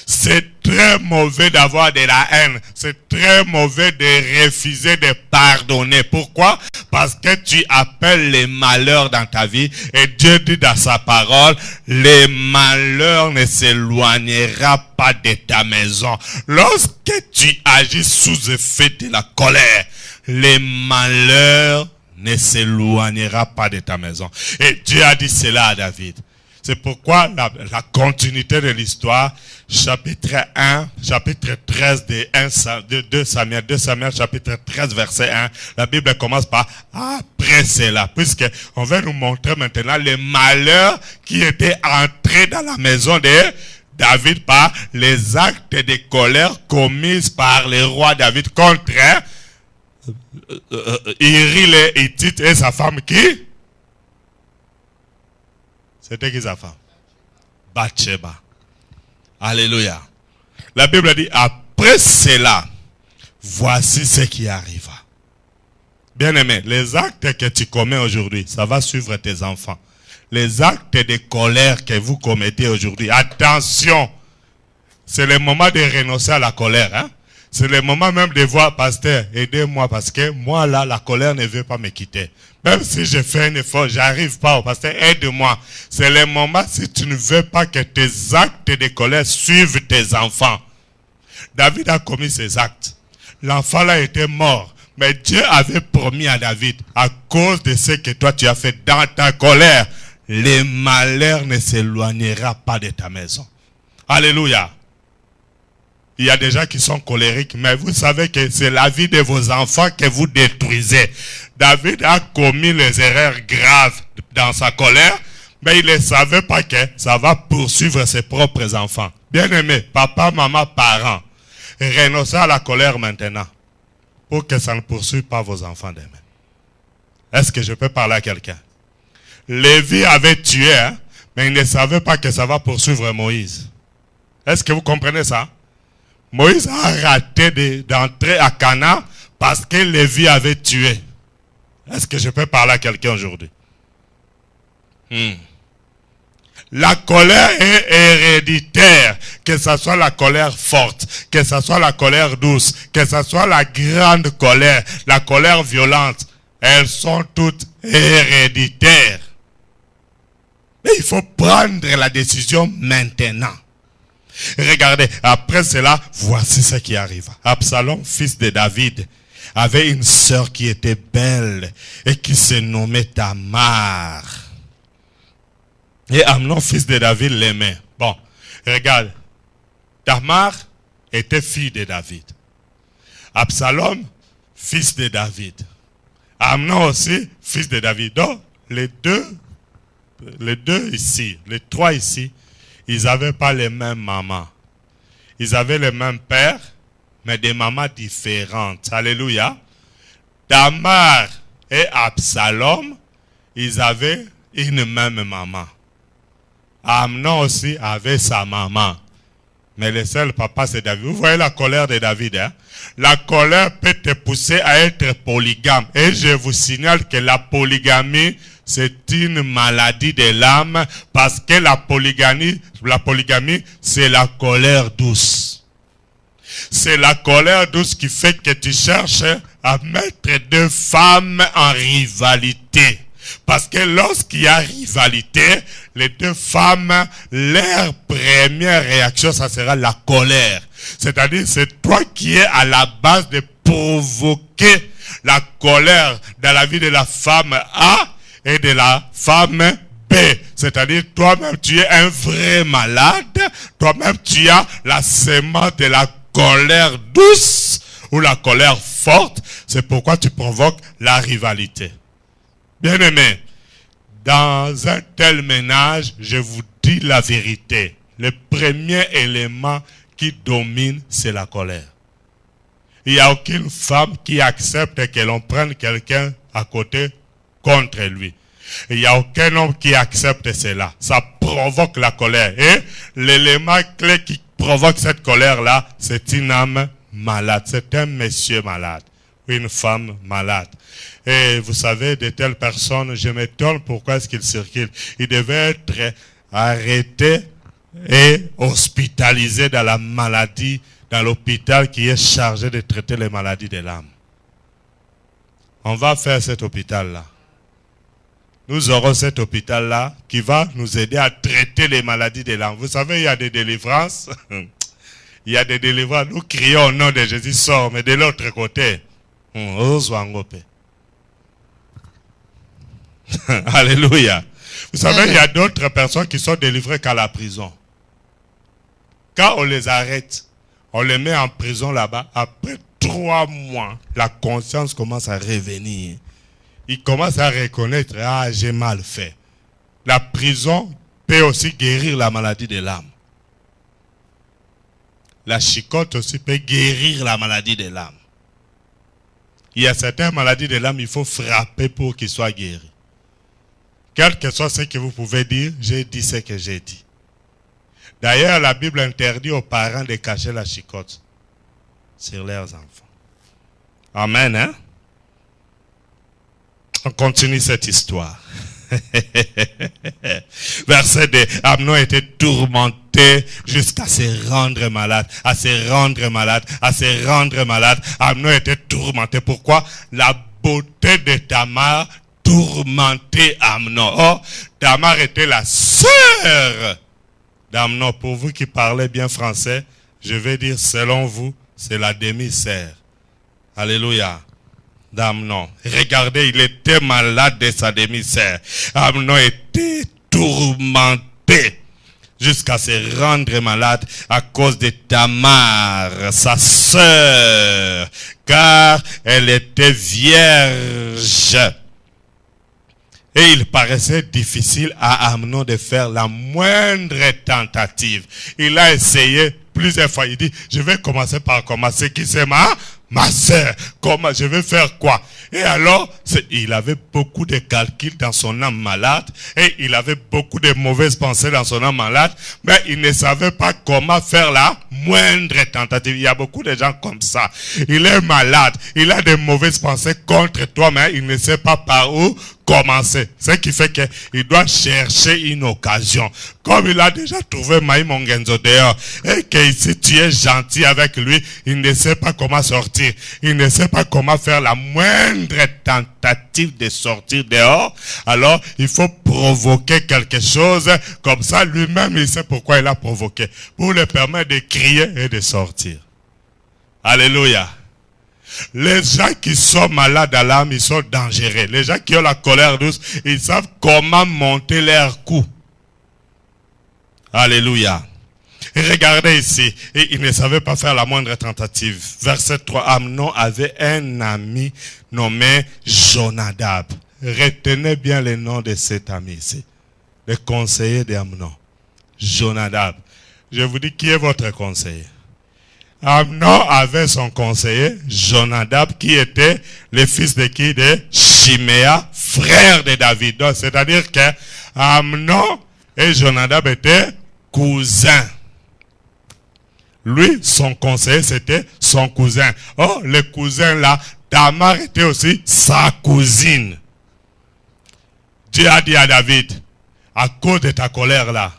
C'est très mauvais d'avoir de la haine. C'est très mauvais de refuser de pardonner. Pourquoi? Parce que tu appelles les malheurs dans ta vie. Et Dieu dit dans sa parole, les malheurs ne s'éloigneront pas de ta maison. Lorsque tu agis sous effet de la colère, les malheurs ne s'éloigneront pas de ta maison. Et Dieu a dit cela à David. C'est pourquoi la continuité de l'histoire, chapitre 1, chapitre 13 de 2 Samuel, chapitre 13, verset 1, la Bible commence par après cela, puisque on va nous montrer maintenant les malheurs qui étaient entrés dans la maison de David par les actes de colère commis par le roi David contre Iri les Hittites et sa femme qui? C'était qui sa femme? Bathsheba. Alléluia. La Bible dit, après cela, voici ce qui arriva. Bien-aimé, les actes que tu commets aujourd'hui, ça va suivre tes enfants. Les actes de colère que vous commettez aujourd'hui, attention, c'est le moment de renoncer à la colère, hein? C'est le moment même de voir, pasteur, aidez-moi parce que moi là, la colère ne veut pas me quitter. Même si je fais un effort, j'arrive pas, pasteur, aide-moi. C'est le moment si tu ne veux pas que tes actes de colère suivent tes enfants. David a commis ses actes. L'enfant là était mort. Mais Dieu avait promis à David, à cause de ce que toi tu as fait dans ta colère, les malheurs ne s'éloigneront pas de ta maison. Alléluia. Il y a des gens qui sont colériques, mais vous savez que c'est la vie de vos enfants que vous détruisez. David a commis les erreurs graves dans sa colère, Mais il ne savait pas que ça va poursuivre ses propres enfants. Bien-aimés, papa, maman, parents, renoncez à la colère maintenant pour que ça ne poursuive pas vos enfants demain. Est-ce que je peux parler à quelqu'un? Lévi avait tué, hein, mais il ne savait pas que ça va poursuivre Moïse. Est-ce que vous comprenez ça? Moïse a raté d'entrer à Canaan parce que Lévi avait tué. Est-ce que je peux parler à quelqu'un aujourd'hui? La colère est héréditaire, que ce soit la colère forte, que ce soit la colère douce, que ce soit la grande colère, la colère violente. Elles sont toutes héréditaires. Mais il faut prendre la décision maintenant. Regardez, après cela, voici ce qui arriva. Absalom, fils de David, avait une sœur qui était belle et qui se nommait Tamar. Et Amnon, fils de David, l'aimait. Bon, regarde. Tamar était fille de David. Absalom, fils de David. Amnon aussi, fils de David. Donc, les deux ici, les trois ici, ils n'avaient pas les mêmes mamans. Ils avaient les mêmes pères, mais des mamans différentes. Alléluia. Tamar et Absalom, ils avaient une même maman. Amnon aussi avait sa maman. Mais le seul papa, c'est David. Vous voyez la colère de David, hein? La colère peut te pousser à être polygame. Et je vous signale que la polygamie, c'est une maladie de l'âme, parce que la polygamie, c'est la colère douce. C'est la colère douce qui fait que tu cherches à mettre deux femmes en rivalité. Parce que lorsqu'il y a rivalité, les deux femmes, leur première réaction, ça sera la colère. C'est-à-dire, c'est toi qui es à la base de provoquer la colère dans la vie de la femme A et de la femme B. C'est-à-dire, toi-même, tu es un vrai malade. Toi-même, tu as la sémence de la colère douce ou la colère forte. C'est pourquoi tu provoques la rivalité. Bien-aimés, dans un tel ménage, je vous dis la vérité. Le premier élément qui domine, c'est la colère. Il n'y a aucune femme qui accepte que l'on prenne quelqu'un à côté contre lui. Il n'y a aucun homme qui accepte cela. Ça provoque la colère. Et l'élément clé qui provoque cette colère-là, c'est une âme malade. C'est un monsieur malade. Une femme malade. Et vous savez, de telles personnes, je m'étonne pourquoi est-ce qu'ils circulent. Ils devaient être arrêtés et hospitalisés dans la maladie, dans l'hôpital qui est chargé de traiter les maladies de l'âme. On va faire cet hôpital-là. Nous aurons cet hôpital-là qui va nous aider à traiter les maladies de l'âme. Vous savez, il y a des délivrances. Il y a des délivrances. Nous crions au nom de Jésus, sort, mais de l'autre côté, alléluia. Vous savez, il y a d'autres personnes qui sont délivrées qu'à la prison. Quand on les arrête, on les met en prison là-bas. Après 3 mois, la conscience commence à revenir. Ils commencent à reconnaître, ah, j'ai mal fait. La prison peut aussi guérir la maladie de l'âme. La chicotte aussi peut guérir la maladie de l'âme. Il y a certaines maladies de l'âme, il faut frapper pour qu'ils soient guéris. Quel que soit ce que vous pouvez dire, j'ai dit ce que j'ai dit. D'ailleurs, la Bible interdit aux parents de cacher la chicotte sur leurs enfants. Amen, hein? On continue cette histoire. Verset 2. Amnon était tourmenté jusqu'à se rendre malade, à se rendre malade, à se rendre malade. Amnon était tourmenté. Pourquoi? La beauté de Tamar tourmentait Amnon. Oh, Tamar était la sœur d'Amnon. Pour vous qui parlez bien français, je vais dire selon vous, c'est la demi-sœur. Alléluia. D'Amnon. Regardez, il était malade de sa demi-sœur. Amnon était tourmenté jusqu'à se rendre malade à cause de Tamar, sa sœur, car elle était vierge. Et il paraissait difficile à Amnon de faire la moindre tentative. Il a essayé plusieurs fois. Il dit, je vais commencer par commencer. Qui c'est ma sœur? Comment je vais faire quoi? Et alors, il avait beaucoup de calculs dans son âme malade. Et il avait beaucoup de mauvaises pensées dans son âme malade. Mais il ne savait pas comment faire la moindre tentative. Il y a beaucoup de gens comme ça. Il est malade. Il a des mauvaises pensées contre toi, mais il ne sait pas par où commencer. Ce qui fait qu'il doit chercher une occasion. Comme il a déjà trouvé Maï Mongenzo dehors, et que si tu es gentil avec lui, il ne sait pas comment sortir. Il ne sait pas comment faire la moindre tentative de sortir dehors. Alors, il faut provoquer quelque chose. Comme ça, lui-même, il sait pourquoi il a provoqué. Pour lui permettre de crier et de sortir. Alléluia. Les gens qui sont malades à l'âme, ils sont dangereux. Les gens qui ont la colère douce, ils savent comment monter leur coup. Alléluia. Et regardez ici, et il ne savait pas faire la moindre tentative. Verset 3, Amnon avait un ami nommé Jonadab. Retenez bien le nom de cet ami ici. Le conseiller d'Amnon. Jonadab. Je vous dis, qui est votre conseiller? Amnon avait son conseiller, Jonadab, qui était le fils de qui? De Chiméa, frère de David. C'est-à-dire que Amnon et Jonadab étaient cousins. Lui, son conseiller, c'était son cousin. Oh, le cousin là, Tamar était aussi sa cousine. Dieu a dit à David, à cause de ta colère là,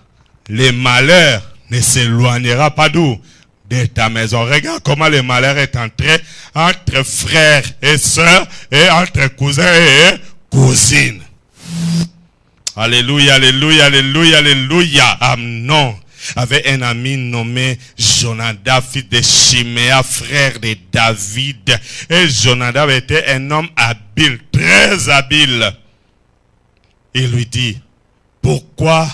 le malheur ne s'éloignera pas d'où? De ta maison. Regarde comment le malheur est entré entre frères et sœurs et entre cousins et cousines. Alléluia, alléluia, alléluia, alléluia. Amnon avait un ami nommé Jonadab, fils de Chiméa, frère de David. Et Jonadab était un homme habile, très habile. Il lui dit, pourquoi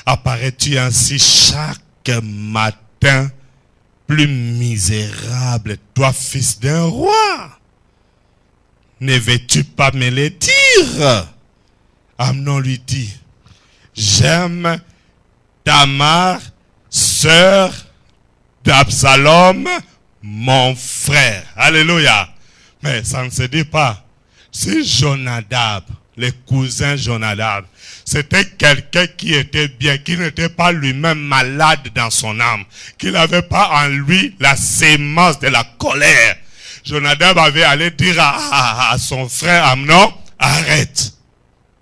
apparais-tu ainsi chaque matin plus misérable, toi fils d'un roi? Ne veux-tu pas me le dire? Amnon lui dit, j'aime Tamar, sœur d'Absalom, mon frère. Alléluia. Mais ça ne se dit pas. Si Jonadab, le cousin Jonadab, c'était quelqu'un qui était bien, qui n'était pas lui-même malade dans son âme, qui n'avait pas en lui la sémence de la colère. Jonadab avait allé dire à son frère Amnon, arrête.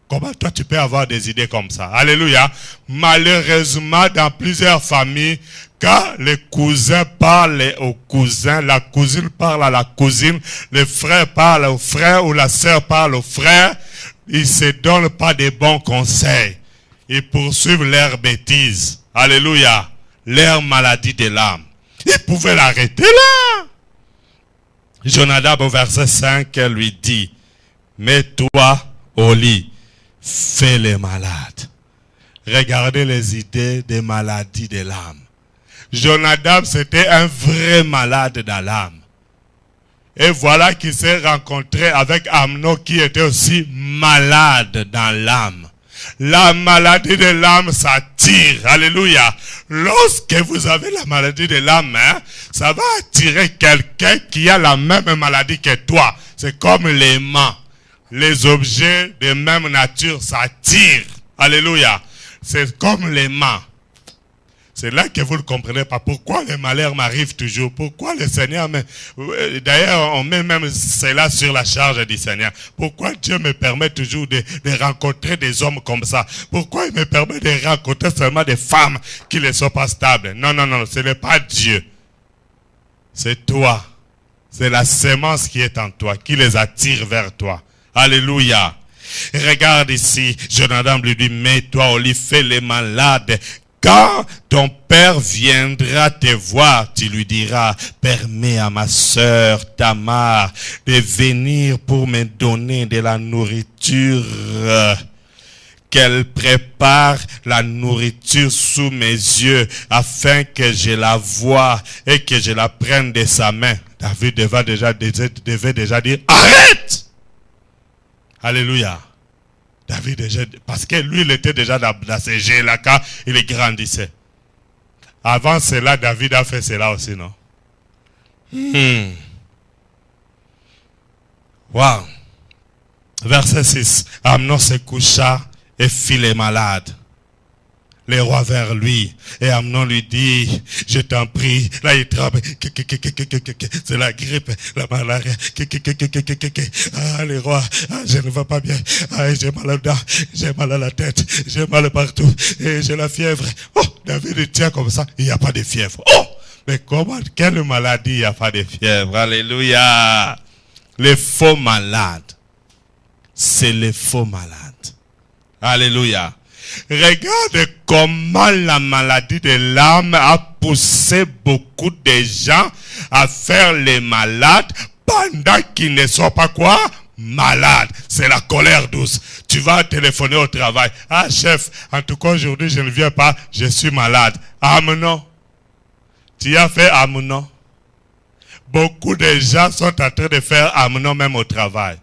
Comment toi tu peux avoir des idées comme ça? Alléluia. Malheureusement, dans plusieurs familles, quand les cousins parlent aux cousins, la cousine parle à la cousine, le frère parle au frère ou la sœur parle au frère, ils ne se donnent pas de bons conseils. Ils poursuivent leurs bêtises. Alléluia. Leur maladie de l'âme. Ils pouvaient l'arrêter là. Jonadab au verset 5 lui dit, mets-toi au lit, fais les malades. Regardez les idées des maladies de l'âme. Jonadab, c'était un vrai malade dans l'âme. Et voilà qu'il s'est rencontré avec Amnon qui était aussi malade dans l'âme. La maladie de l'âme s'attire. Alléluia. Lorsque vous avez la maladie de l'âme, ça va attirer quelqu'un qui a la même maladie que toi. C'est comme l'aimant. Les objets de même nature s'attirent. Alléluia. C'est comme l'aimant. C'est là que vous ne comprenez pas. Pourquoi les malheurs m'arrivent toujours? Pourquoi le Seigneur me... D'ailleurs, on met même cela sur la charge du Seigneur. Pourquoi Dieu me permet toujours de rencontrer des hommes comme ça? Pourquoi il me permet de rencontrer seulement des femmes qui ne sont pas stables? Non, non, non, ce n'est pas Dieu. C'est toi. C'est la sémence qui est en toi, qui les attire vers toi. Alléluia. Regarde ici, Jonadab lui dit, mets-toi au lit, fais les malades. Quand ton père viendra te voir, tu lui diras, permets à ma sœur Tamar de venir pour me donner de la nourriture. Qu'elle prépare la nourriture sous mes yeux afin que je la voie et que je la prenne de sa main. David devait déjà dire, arrête! Alléluia. David déjà, parce que lui, il était déjà dans ces jeux-là quand il grandissait. Avant cela, David a fait cela aussi, non? Wow. Verset 6. Amnon se coucha et fit les malades. Les rois vers lui. Et Amnon lui dit, je t'en prie. Là, il tremble. C'est la grippe, la malaria. Ah, les rois, je ne vais pas bien. Ah, j'ai mal aux dents, j'ai mal à la tête, j'ai mal partout. Et j'ai la fièvre. Oh, David tient comme ça, il n'y a pas de fièvre. Oh, mais comment, quelle maladie il n'y a pas de fièvre? Alléluia. Les faux malades. C'est les faux malades. Alléluia. Regarde comment la maladie de l'âme a poussé beaucoup de gens à faire les malades pendant qu'ils ne sont pas quoi? Malades. C'est la colère douce. Tu vas téléphoner au travail. Ah chef, en tout cas aujourd'hui je ne viens pas, je suis malade. Amnon. Tu as fait Amnon. Beaucoup de gens sont en train de faire Amnon même au travail.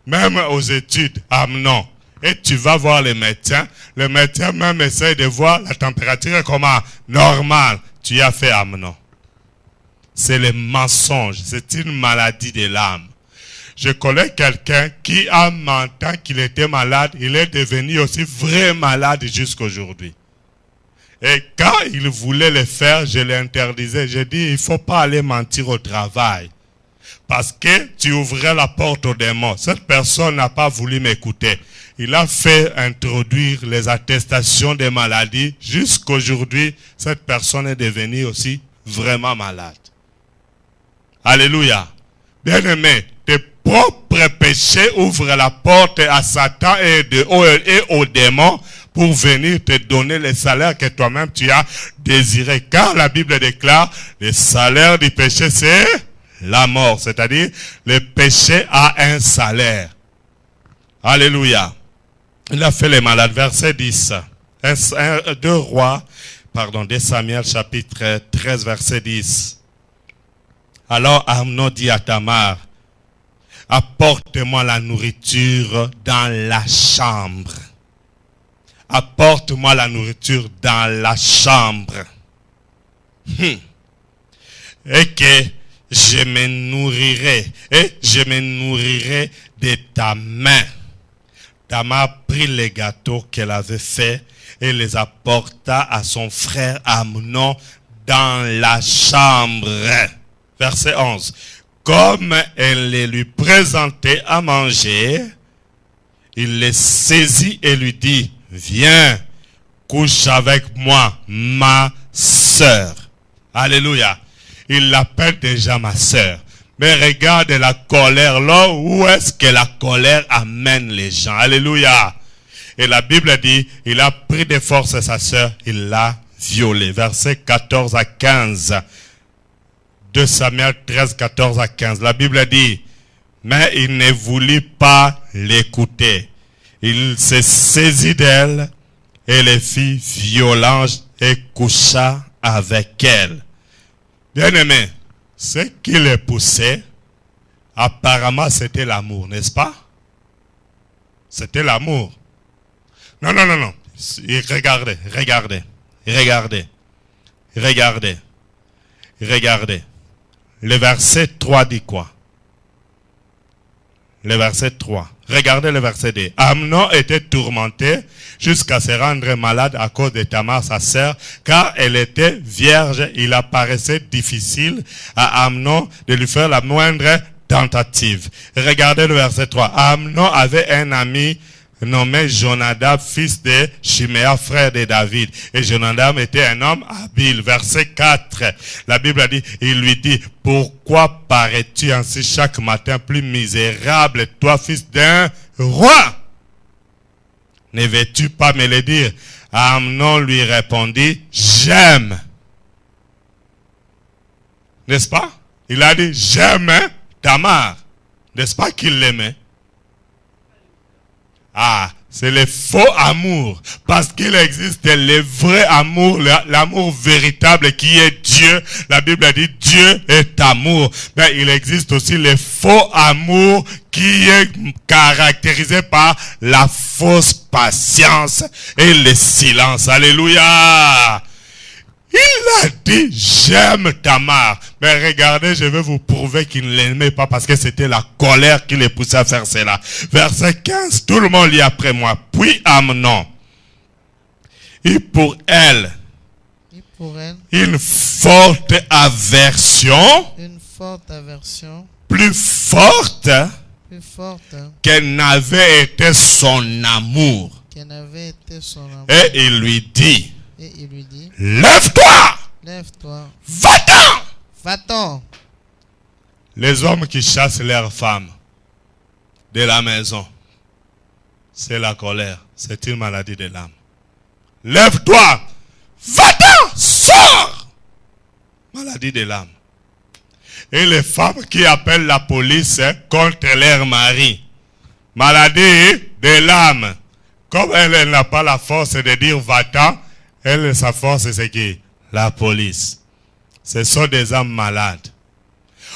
Même aux études, Amnon. Et tu vas voir les médecins. Le médecin même essaie de voir la température comment? Normale. Tu as fait Amnon. C'est le mensonge. C'est une maladie de l'âme. Je connais quelqu'un qui, en mentant qu'il était malade, il est devenu aussi vrai malade jusqu'aujourd'hui. Et quand il voulait le faire, je l'interdisais. J'ai dit, il ne faut pas aller mentir au travail. Parce que tu ouvrais la porte aux démons. Cette personne n'a pas voulu m'écouter. Il a fait introduire les attestations des maladies. Jusqu'aujourd'hui, cette personne est devenue aussi vraiment malade. Alléluia. Bien-aimé, tes propres péchés ouvrent la porte à Satan et aux démons pour venir te donner le salaire que toi-même tu as désiré. Car la Bible déclare, le salaire du péché c'est la mort. C'est-à-dire, le péché a un salaire. Alléluia. Il a fait les malades. Verset 10. 2 Samuel chapitre 13 verset 10. Alors Amnon dit à Tamar, apporte-moi la nourriture dans la chambre. Apporte-moi la nourriture dans la chambre. Et que je me nourrirai. Et je me nourrirai de ta main. Tamar prit les gâteaux qu'elle avait faits et les apporta à son frère Amnon dans la chambre. Verset 11. Comme elle les lui présentait à manger, il les saisit et lui dit, viens, couche avec moi, ma sœur. Alléluia. Il l'appelle déjà ma sœur. Mais regarde la colère là, où est-ce que la colère amène les gens? Alléluia. Et la Bible dit, il a pris de force sa sœur, il l'a violée. Versets 14 à 15. 2 Samuel 13, 14 à 15. La Bible dit, mais il ne voulut pas l'écouter. Il se saisit d'elle et les fit violence et coucha avec elle. Bien-aimé, ce qui les poussait, apparemment c'était l'amour, n'est-ce pas? C'était l'amour. Non. Regardez. Le verset 3 dit quoi? Le verset 3. Regardez le verset 2. Amnon était tourmenté jusqu'à se rendre malade à cause de Tamar, sa sœur, car elle était vierge. Il apparaissait difficile à Amnon de lui faire la moindre tentative. Regardez le verset 3. Amnon avait un ami nommé Jonadab, fils de Chiméa, frère de David. Et Jonadab était un homme habile. Verset 4, la Bible a dit, il lui dit, pourquoi parais-tu ainsi chaque matin plus misérable, toi fils d'un roi? Ne veux-tu pas me le dire? Amnon lui répondit, j'aime. N'est-ce pas? Il a dit, j'aime Tamar. N'est-ce pas qu'il l'aimait? Ah, c'est le faux amour. Parce qu'il existe le vrai amour, l'amour véritable qui est Dieu. La Bible a dit Dieu est amour. Mais il existe aussi le faux amour qui est caractérisé par la fausse patience et le silence. Alléluia. Il a dit, j'aime Tamar. Mais regardez, je vais vous prouver qu'il ne l'aimait pas parce que c'était la colère qui les poussait à faire cela. Verset 15, tout le monde lit après moi. Puis Amnon, et pour elle, une forte aversion, plus forte qu'elle n'avait été son amour. Et il lui dit, lève-toi, va-t'en. Les hommes qui chassent leurs femmes de la maison, c'est la colère, c'est une maladie de l'âme. Lève-toi, va-t'en, sors. Maladie de l'âme. Et les femmes qui appellent la police contre leur mari, maladie de l'âme. Comme elle n'a pas la force de dire va-t'en, elle, sa force, c'est qui? La police. Ce sont des âmes malades.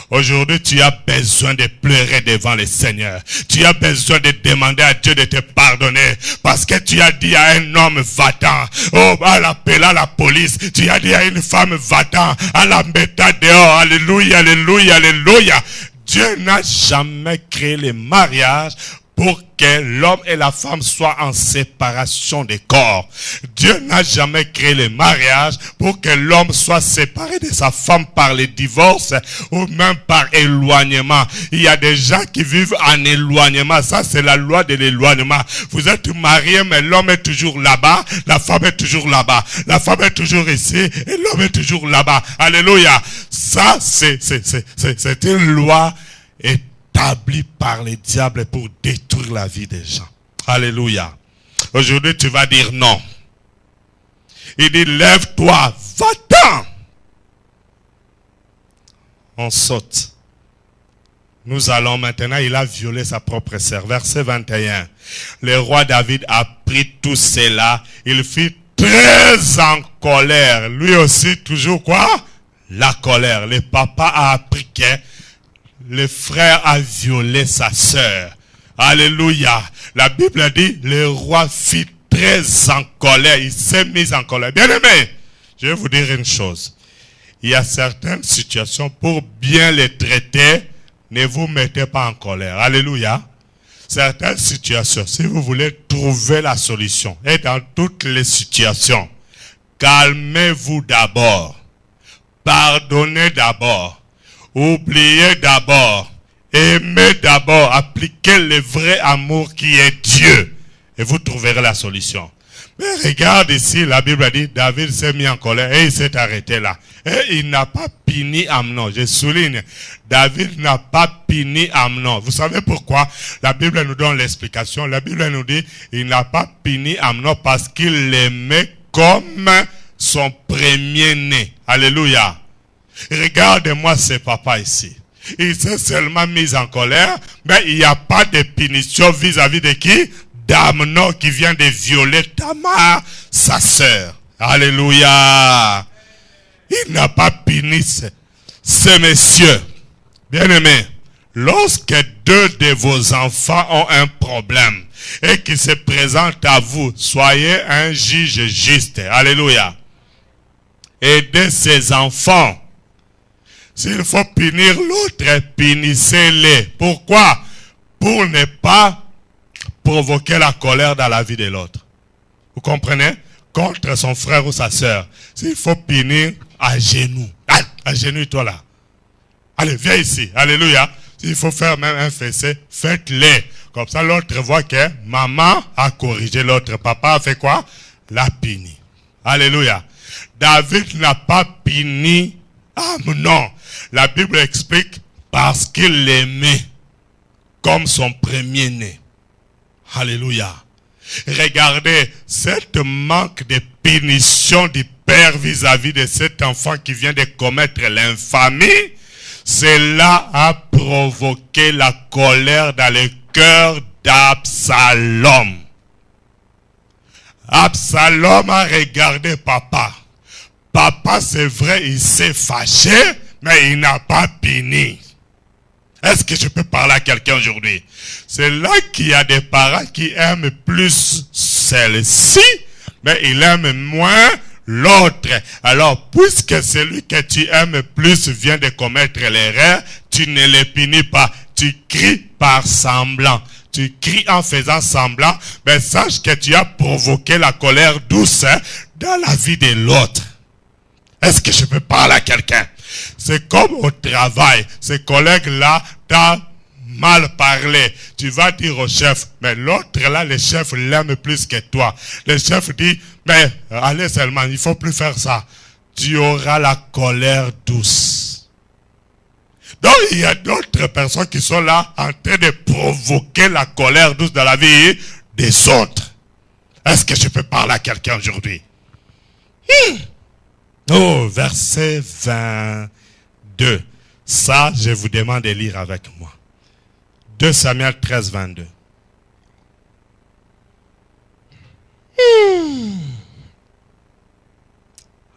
Aujourd'hui, tu as besoin de pleurer devant le Seigneur. Tu as besoin de demander à Dieu de te pardonner. Parce que tu as dit à un homme, va-t'en. Oh, en appelant la police. Tu as dit à une femme, va-t'en. En la mettant dehors. Alléluia, alléluia, alléluia. Dieu n'a jamais créé le mariage pour que l'homme et la femme soient en séparation des corps. Dieu n'a jamais créé le mariage pour que l'homme soit séparé de sa femme par le divorce ou même par éloignement. Il y a des gens qui vivent en éloignement. Ça, c'est la loi de l'éloignement. Vous êtes mariés, mais l'homme est toujours là-bas, la femme est toujours là-bas. La femme est toujours ici et l'homme est toujours là-bas. Alléluia. Ça, c'est une loi établi par le diable pour détruire la vie des gens. Alléluia. Aujourd'hui, tu vas dire non. Il dit, lève-toi, va-t'en. On saute. Nous allons maintenant, il a violé sa propre sœur. Verset 21. Le roi David a pris tout cela. Il fut très en colère. Lui aussi, toujours quoi? La colère. Le papa a appris que le frère a violé sa sœur. Alléluia. La Bible dit, le roi fut très en colère. Il s'est mis en colère. Bien aimé, je vais vous dire une chose. Il y a certaines situations, pour bien les traiter, ne vous mettez pas en colère. Alléluia. Certaines situations, si vous voulez trouver la solution, et dans toutes les situations, calmez-vous d'abord. Pardonnez d'abord. Oubliez d'abord, aimez d'abord, appliquez le vrai amour qui est Dieu et vous trouverez la solution. Mais regarde ici, la Bible a dit, David s'est mis en colère et il s'est arrêté là. Et il n'a pas puni Amnon. Je souligne, David n'a pas puni Amnon. Vous savez pourquoi? La Bible nous donne l'explication. La Bible nous dit, il n'a pas puni Amnon parce qu'il l'aimait comme son premier-né. Alléluia. Regardez-moi ce papa ici. Il s'est seulement mis en colère, mais il n'y a pas de punition vis-à-vis de qui? D'Amnon qui vient de violer Tamar, sa sœur. Alléluia. Il n'a pas puni ce monsieur. Bien-aimé, lorsque deux de vos enfants ont un problème et qu'ils se présentent à vous, soyez un juge juste. Alléluia. Aidez ces enfants. S'il faut punir l'autre, punissez-les. Pourquoi? Pour ne pas provoquer la colère dans la vie de l'autre. Vous comprenez? Contre son frère ou sa sœur. S'il faut punir, à genoux. Agenouille-toi là. Allez, viens ici. Alléluia. S'il faut faire même un fessé, faites-le. Comme ça, l'autre voit que maman a corrigé l'autre. Papa a fait quoi? L'a puni. Alléluia. David n'a pas puni Amnon. La Bible explique parce qu'il l'aimait comme son premier-né. Alléluia. Regardez, cette manque de punition du père vis-à-vis de cet enfant qui vient de commettre l'infamie, cela a provoqué la colère dans le cœur d'Absalom. Absalom a regardé papa. Papa, c'est vrai, il s'est fâché, mais il n'a pas puni. Est-ce que je peux parler à quelqu'un aujourd'hui? C'est là qu'il y a des parents qui aiment plus celle-ci, mais il aime moins l'autre. Alors, puisque celui que tu aimes plus vient de commettre l'erreur, tu ne le punis pas. Tu cries par semblant. Tu cries en faisant semblant, mais sache que tu as provoqué la colère douce dans la vie de l'autre. Est-ce que je peux parler à quelqu'un? C'est comme au travail. Ces collègues-là t'ont mal parlé. Tu vas dire au chef, mais l'autre là, le chef l'aime plus que toi. Le chef dit, mais allez seulement, il ne faut plus faire ça. Tu auras la colère douce. Donc il y a d'autres personnes qui sont là en train de provoquer la colère douce dans la vie des autres. Est-ce que je peux parler à quelqu'un aujourd'hui? Oh, verset 22. Ça, je vous demande de lire avec moi. 2 Samuel 13, 22.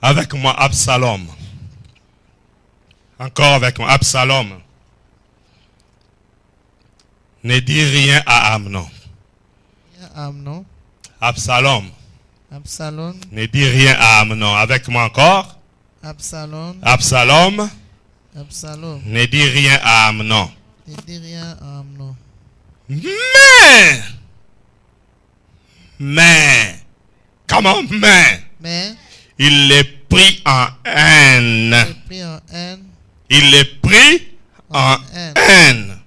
Avec moi, Absalom. Encore avec moi, Absalom. Ne dis rien à Amnon. Amnon. Absalom. Absalom. Ne dis rien à Amnon. Avec moi encore. Absalom. Absalom. Absalom. Ne dis rien à Amnon. Ne dis rien à Amnon. Comment Mais. Il les prit en haine. Il est pris en haine. Il les prit en haine.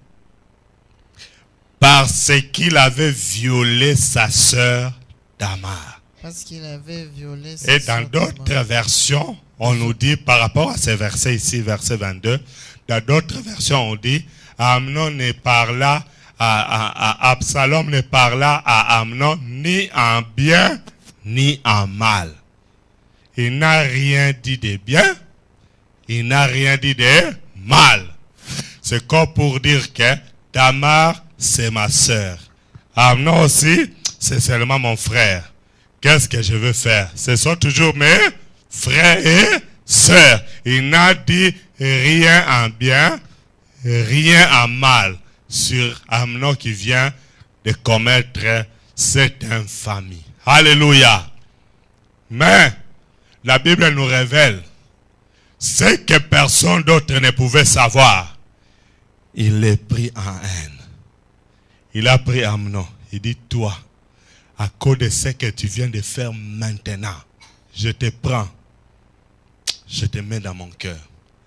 Parce qu'il avait violé sa sœur Tamar. Parce qu'il avait violé sa Et sœur dans d'autres Tamar. versions, on nous dit, par rapport à ces versets ici, verset 22, dans d'autres versions, on dit, Amnon ne parla à Absalom ne parla à Amnon ni en bien, ni en mal. Il n'a rien dit de bien, il n'a rien dit de mal. C'est comme pour dire que Tamar, c'est ma sœur. Amnon aussi, c'est seulement mon frère. Qu'est-ce que je veux faire? Ce sont toujours mes frères et sœurs. Il n'a dit rien en bien, rien en mal sur Amnon qui vient de commettre cette infamie. Alléluia. Mais la Bible nous révèle ce que personne d'autre ne pouvait savoir. Il est pris en haine. Il a pris Amnon. Il dit, toi, à cause de ce que tu viens de faire maintenant, je te prends. Je te mets dans mon cœur.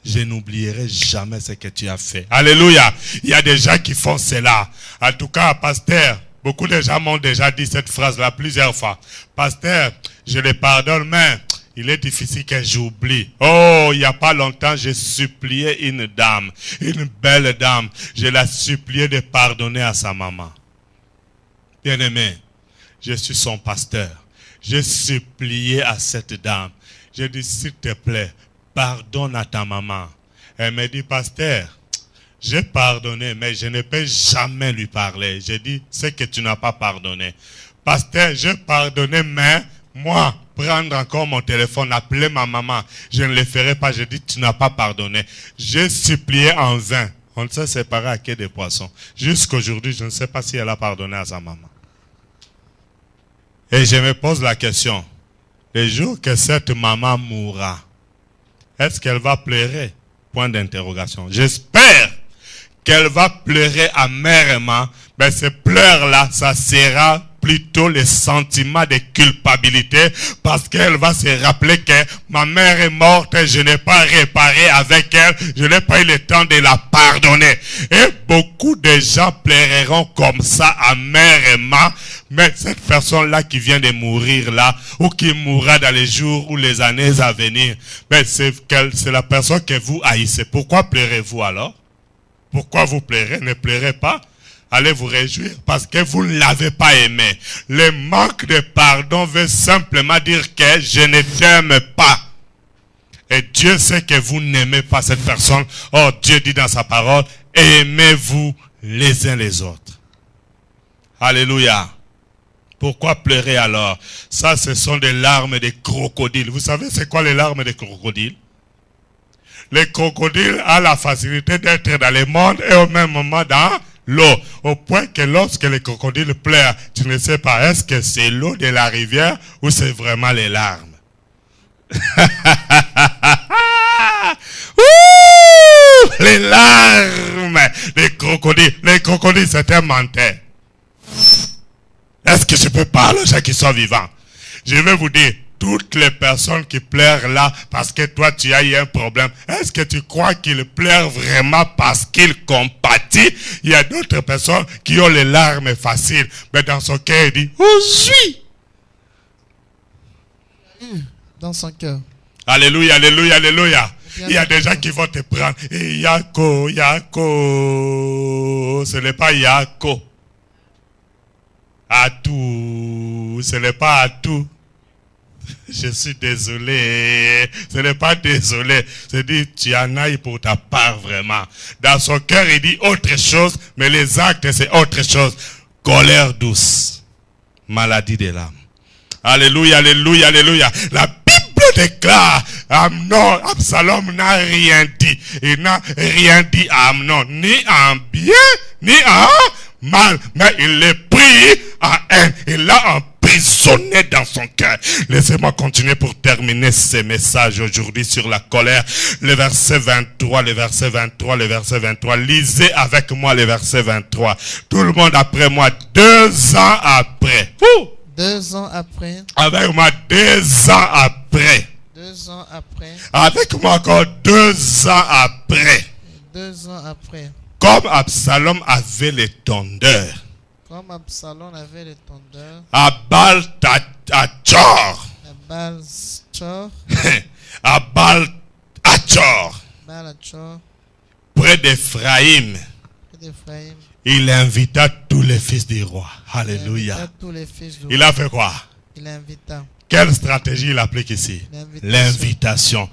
Je n'oublierai jamais ce que tu as fait. Alléluia. Il y a des gens qui font cela. En tout cas, pasteur, beaucoup de gens m'ont déjà dit cette phrase-là plusieurs fois. Pasteur, je le pardonne, mais il est difficile que j'oublie. Oh, il n'y a pas longtemps, j'ai supplié une dame, une belle dame. Je l'ai supplié de pardonner à sa maman. Bien-aimé, je suis son pasteur. J'ai supplié à cette dame. J'ai dit, s'il te plaît, pardonne à ta maman. Elle me dit, pasteur, j'ai pardonné, mais je ne peux jamais lui parler. J'ai dit, c'est que tu n'as pas pardonné. Pasteur, j'ai pardonné, mais moi, prendre encore mon téléphone, appeler ma maman, je ne le ferai pas. J'ai dit, tu n'as pas pardonné. J'ai supplié en vain. On s'est séparé à quai des poissons. Jusqu'aujourd'hui, je ne sais pas si elle a pardonné à sa maman. Et je me pose la question, le jour que cette maman mourra, est-ce qu'elle va pleurer? Point d'interrogation. J'espère qu'elle va pleurer amèrement, mais ces pleurs-là, ça sera plutôt le sentiment de culpabilité parce qu'elle va se rappeler que ma mère est morte et je n'ai pas réparé avec elle, je n'ai pas eu le temps de la pardonner. Et beaucoup de gens pleureront comme ça amèrement, mais cette personne-là qui vient de mourir là, ou qui mourra dans les jours ou les années à venir, mais c'est la personne que vous haïssez. Pourquoi pleurez-vous alors? Pourquoi vous pleurez? Ne pleurez pas. Allez vous réjouir parce que vous ne l'avez pas aimé. Le manque de pardon veut simplement dire que je ne t'aime pas. Et Dieu sait que vous n'aimez pas cette personne. Oh, Dieu dit dans sa parole, aimez-vous les uns les autres. Alléluia. Pourquoi pleurer alors? Ça, ce sont des larmes des crocodiles. Vous savez, c'est quoi les larmes des crocodiles? Les crocodiles ont la facilité d'être dans les mondes et au même moment dans l'eau. Au point que lorsque les crocodiles pleurent, tu ne sais pas, est-ce que c'est l'eau de la rivière ou c'est vraiment les larmes? Les larmes des crocodiles. Les crocodiles, c'est un menteur. Est-ce que je peux parler aux gens qui sont vivants? Je vais vous dire, toutes les personnes qui pleurent là parce que toi tu as eu un problème, est-ce que tu crois qu'ils pleurent vraiment parce qu'ils compatissent? Il y a d'autres personnes qui ont les larmes faciles, mais dans son cœur il dit, oh oui! Dans son cœur. Alléluia, alléluia, alléluia. Il y a des gens qui vont te prendre. Et Yako, Yako. Ce n'est pas Yako. À tout. Ce n'est pas à tout. Je suis désolé. Ce n'est pas désolé. C'est dire, tu en ailles pour ta part vraiment. Dans son cœur, il dit autre chose, mais les actes, c'est autre chose. Colère douce. Maladie de l'âme. Alléluia, alléluia, alléluia. La Bible déclare, Amnon, Absalom n'a rien dit. Il n'a rien dit à Amnon, ni en bien, ni en mal. Mais il l'a pris en haine. Il l'a emprisonné dans son cœur. Laissez-moi continuer pour terminer ce message aujourd'hui sur la colère. Le verset 23, le verset 23, le verset 23. Lisez avec moi le verset 23. Tout le monde après moi, 2 ans après. 2 ans après. Avec moi, 2 ans après. 2 ans après. Avec moi encore 2 ans après. 2 ans après. Comme Absalom avait les tondeurs. Comme Absalom avait les tondeurs. À Baal-Achor. À Baal-Achor. À Baal-Achor. Baal-Achor. Près d'Ephraïm. Près d'Ephraïm. Il invita tous les fils du roi. Alléluia. Il invita tous les fils du roi. Il a fait quoi? Il invita. Quelle stratégie il applique ici? L'invitation.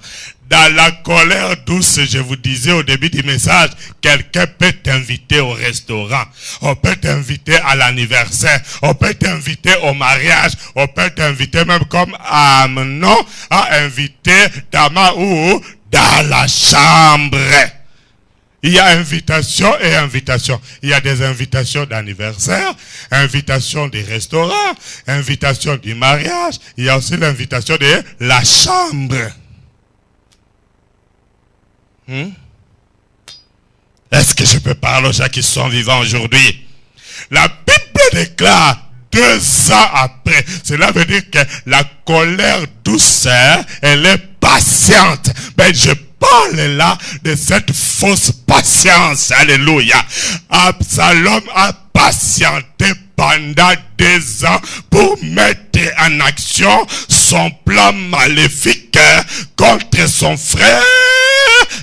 Dans la colère douce, je vous disais au début du message, quelqu'un peut t'inviter au restaurant, on peut t'inviter à l'anniversaire, on peut t'inviter au mariage, on peut t'inviter même comme Amnon a invité Tamar ou dans la chambre. Il y a invitation et invitation. Il y a des invitations d'anniversaire, invitation des restaurants, invitation du mariage. Il y a aussi l'invitation de la chambre. Est-ce que je peux parler aux gens qui sont vivants aujourd'hui? La Bible déclare 2 ans après. Cela veut dire que la colère douce, elle est patiente. Mais je parle là de cette fausse patience. Alléluia. Absalom a patienté pendant 2 ans pour mettre en action son plan maléfique contre son frère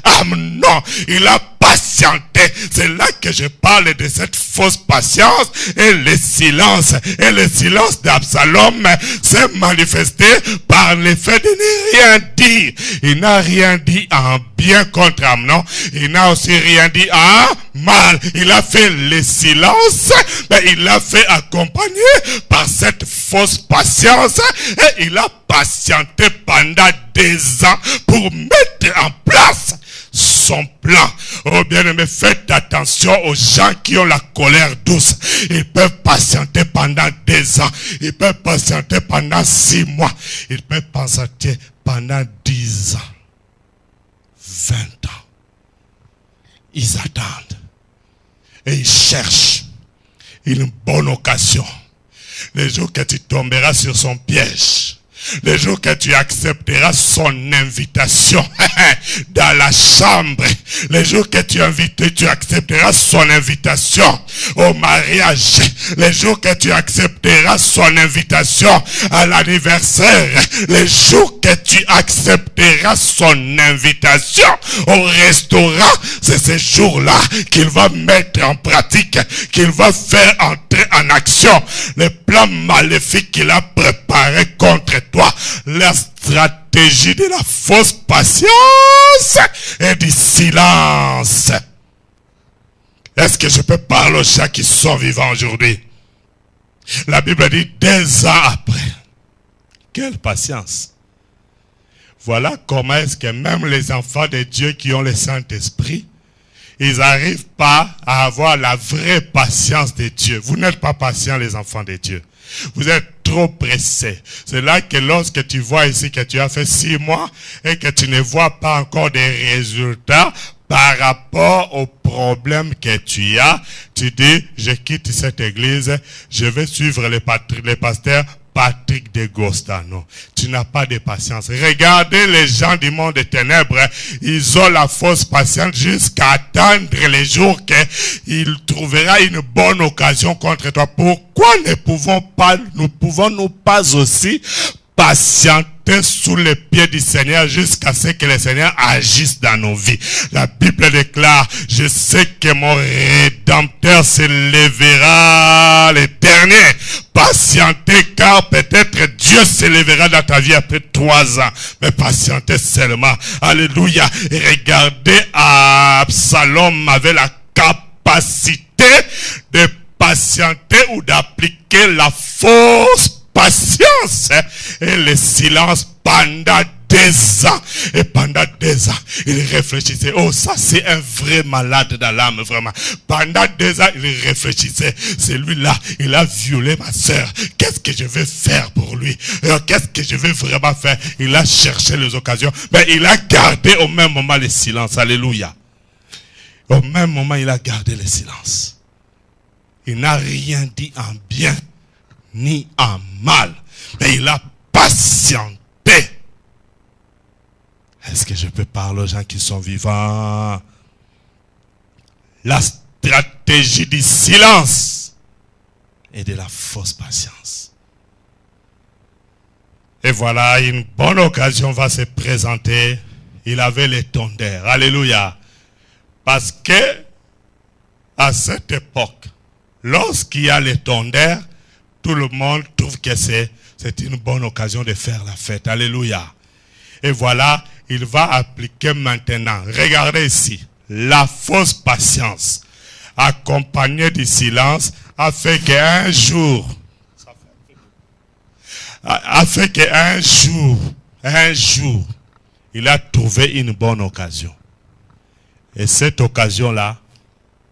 Amnon. Il a patienté. C'est là que je parle de cette fausse patience et le silence. Et le silence d'Absalom s'est manifesté par le fait de ne rien dire. Il n'a rien dit en bien contre Amnon. Il n'a aussi rien dit en mal. Il a fait le silence, mais il l'a fait accompagner par cette fausse patience. Et il a patienté pendant 2 ans pour mettre en place son plan. Oh bien-aimé, faites attention aux gens qui ont la colère douce. Ils peuvent patienter pendant 2 ans. Ils peuvent patienter pendant 6 mois. Ils peuvent patienter pendant 10 ans. 20 ans. Ils attendent. Et ils cherchent une bonne occasion. Le jour que tu tomberas sur son piège, le jour que tu accepteras son invitation dans la chambre, le jour que tu accepteras son invitation au mariage, le jour que tu accepteras son invitation à l'anniversaire, le jour que tu accepteras son invitation au restaurant, c'est ce jour-là qu'il va mettre en pratique, qu'il va faire entrer en action le plan maléfique qu'il a préparé contre toi. La stratégie de la fausse patience et du silence. Est-ce que je peux parler aux gens qui sont vivants aujourd'hui? La Bible dit 2 ans après. Quelle patience. Voilà comment est-ce que même les enfants de Dieu qui ont le Saint-Esprit, ils n'arrivent pas à avoir la vraie patience de Dieu. Vous n'êtes pas patients, les enfants de Dieu. Vous êtes trop pressés. C'est là que lorsque tu vois ici que tu as fait 6 mois et que tu ne vois pas encore des résultats par rapport au problème que tu as, tu dis, je quitte cette église, je vais suivre les pasteurs Patrick de Gostano. Tu n'as pas de patience. Regardez les gens du monde des ténèbres. Ils ont la fausse patience jusqu'à attendre les jours qu'il trouvera une bonne occasion contre toi. Pourquoi ne pouvons-nous pas aussi patienter sous les pieds du Seigneur jusqu'à ce que le Seigneur agisse dans nos vies? La Bible déclare, je sais que mon Rédempteur se lèvera le dernier. Patientez, car peut-être Dieu se lèvera dans ta vie après 3 ans. Mais patientez seulement. Alléluia. Et regardez, Absalom avait la capacité de patienter ou d'appliquer la fausse patience et le silence pendant 2 ans. Et pendant 2 ans, il réfléchissait. Oh, ça c'est un vrai malade dans l'âme, vraiment. Pendant 2 ans, il réfléchissait. Celui-là, il a violé ma sœur. Qu'est-ce que je vais faire pour lui? Qu'est-ce que je vais vraiment faire? Il a cherché les occasions. Mais il a gardé au même moment le silence. Alléluia. Au même moment, il a gardé le silence. Il n'a rien dit en bien ni en mal. Mais il a patienté. Est-ce que je peux parler aux gens qui sont vivants? La stratégie du silence et de la fausse patience. Et voilà, une bonne occasion va se présenter. Il avait les tondeurs. Alléluia. Parce que, à cette époque, lorsqu'il y a les tondeurs, tout le monde trouve que c'est une bonne occasion de faire la fête. Alléluia. Et voilà, il va appliquer maintenant. Regardez ici. La fausse patience, accompagnée du silence, a fait qu'un jour, il a trouvé une bonne occasion. Et cette occasion-là,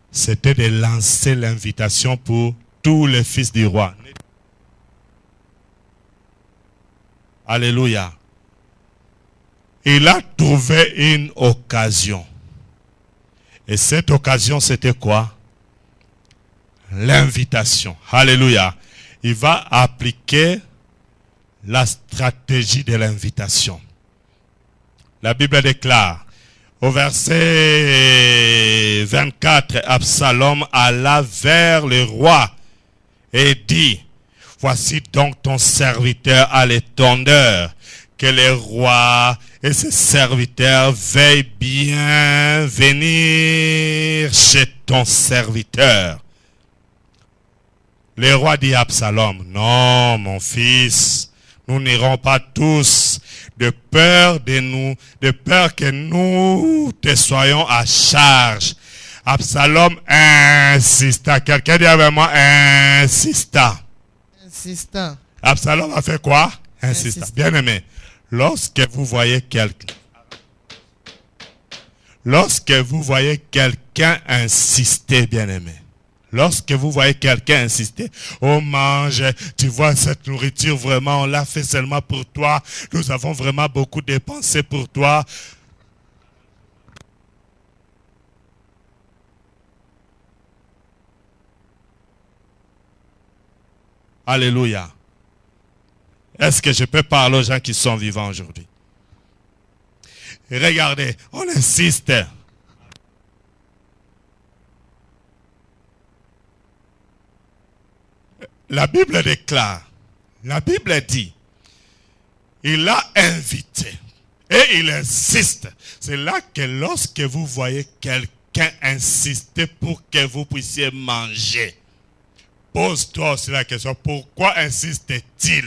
c'était de lancer l'invitation pour tous les fils du roi. Alléluia. Il a trouvé une occasion. Et cette occasion, c'était quoi? L'invitation. Alléluia. Il va appliquer la stratégie de l'invitation. La Bible déclare, au verset 24, Absalom alla vers le roi et dit, voici donc ton serviteur à l'étendard, que le roi et ses serviteurs veuillent bien venir chez ton serviteur. Le roi dit à Absalom, non mon fils, nous n'irons pas tous, de peur que nous te soyons à charge. Absalom insista. Quelqu'un dit avec moi, insista. Absalom a fait quoi? Insista. Bien aimé. Lorsque vous voyez quelqu'un insister, bien aimé. Lorsque vous voyez quelqu'un insister, oh mange, tu vois cette nourriture vraiment, on l'a fait seulement pour toi. Nous avons vraiment beaucoup dépensé pour toi. Alléluia. Est-ce que je peux parler aux gens qui sont vivants aujourd'hui? Regardez, on insiste. La Bible déclare, la Bible dit, il a invité et il insiste. C'est là que lorsque vous voyez quelqu'un insister pour que vous puissiez manger, pose-toi aussi la question, pourquoi insiste-t-il?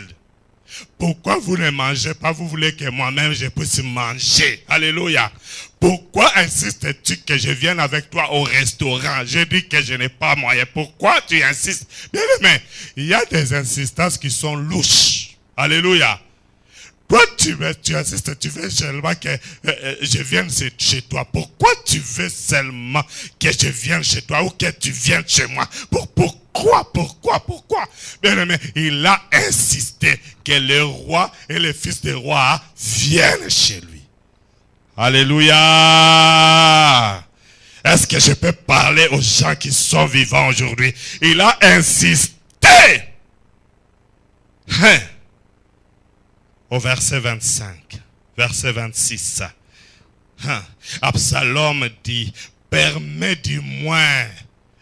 Pourquoi vous ne mangez pas? Vous voulez que moi-même je puisse manger. Alléluia. Pourquoi insistes-tu que je vienne avec toi au restaurant? Je dis que je n'ai pas moyen. Pourquoi tu insistes? Bien aimé, il y a des insistances qui sont louches. Alléluia. Toi, tu insistes, tu veux seulement que je vienne chez toi. Pourquoi tu veux seulement que je vienne chez toi ou que tu viennes chez moi? Pourquoi? Bien aimé, il a insisté que le roi et le fils du roi viennent chez lui. Alléluia. Est-ce que je peux parler aux gens qui sont vivants aujourd'hui? Il a insisté. Au verset 25, verset 26. Absalom dit, permets du moins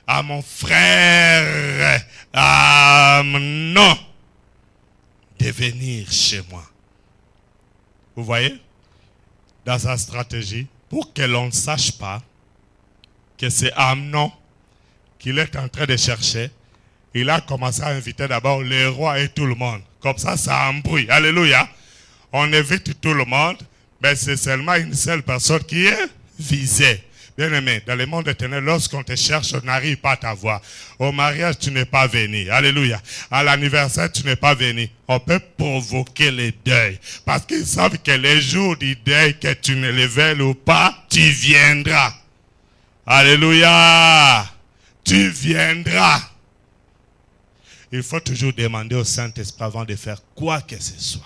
à mon frère Amnon de venir chez moi. Vous voyez? Dans sa stratégie, pour que l'on ne sache pas que c'est Amnon qu'il est en train de chercher, il a commencé à inviter d'abord le roi et tout le monde. Comme ça embrouille. Alléluia. On évite tout le monde, mais c'est seulement une seule personne qui est visée. Bien aimé, dans le monde éternel, lorsqu'on te cherche, on n'arrive pas à t'avoir. Au mariage, tu n'es pas venu. Alléluia. À l'anniversaire, tu n'es pas venu. On peut provoquer les deuils. Parce qu'ils savent que les jours du deuil, que tu ne les veuilles ou pas, tu viendras. Alléluia. Tu viendras. Il faut toujours demander au Saint-Esprit avant de faire quoi que ce soit.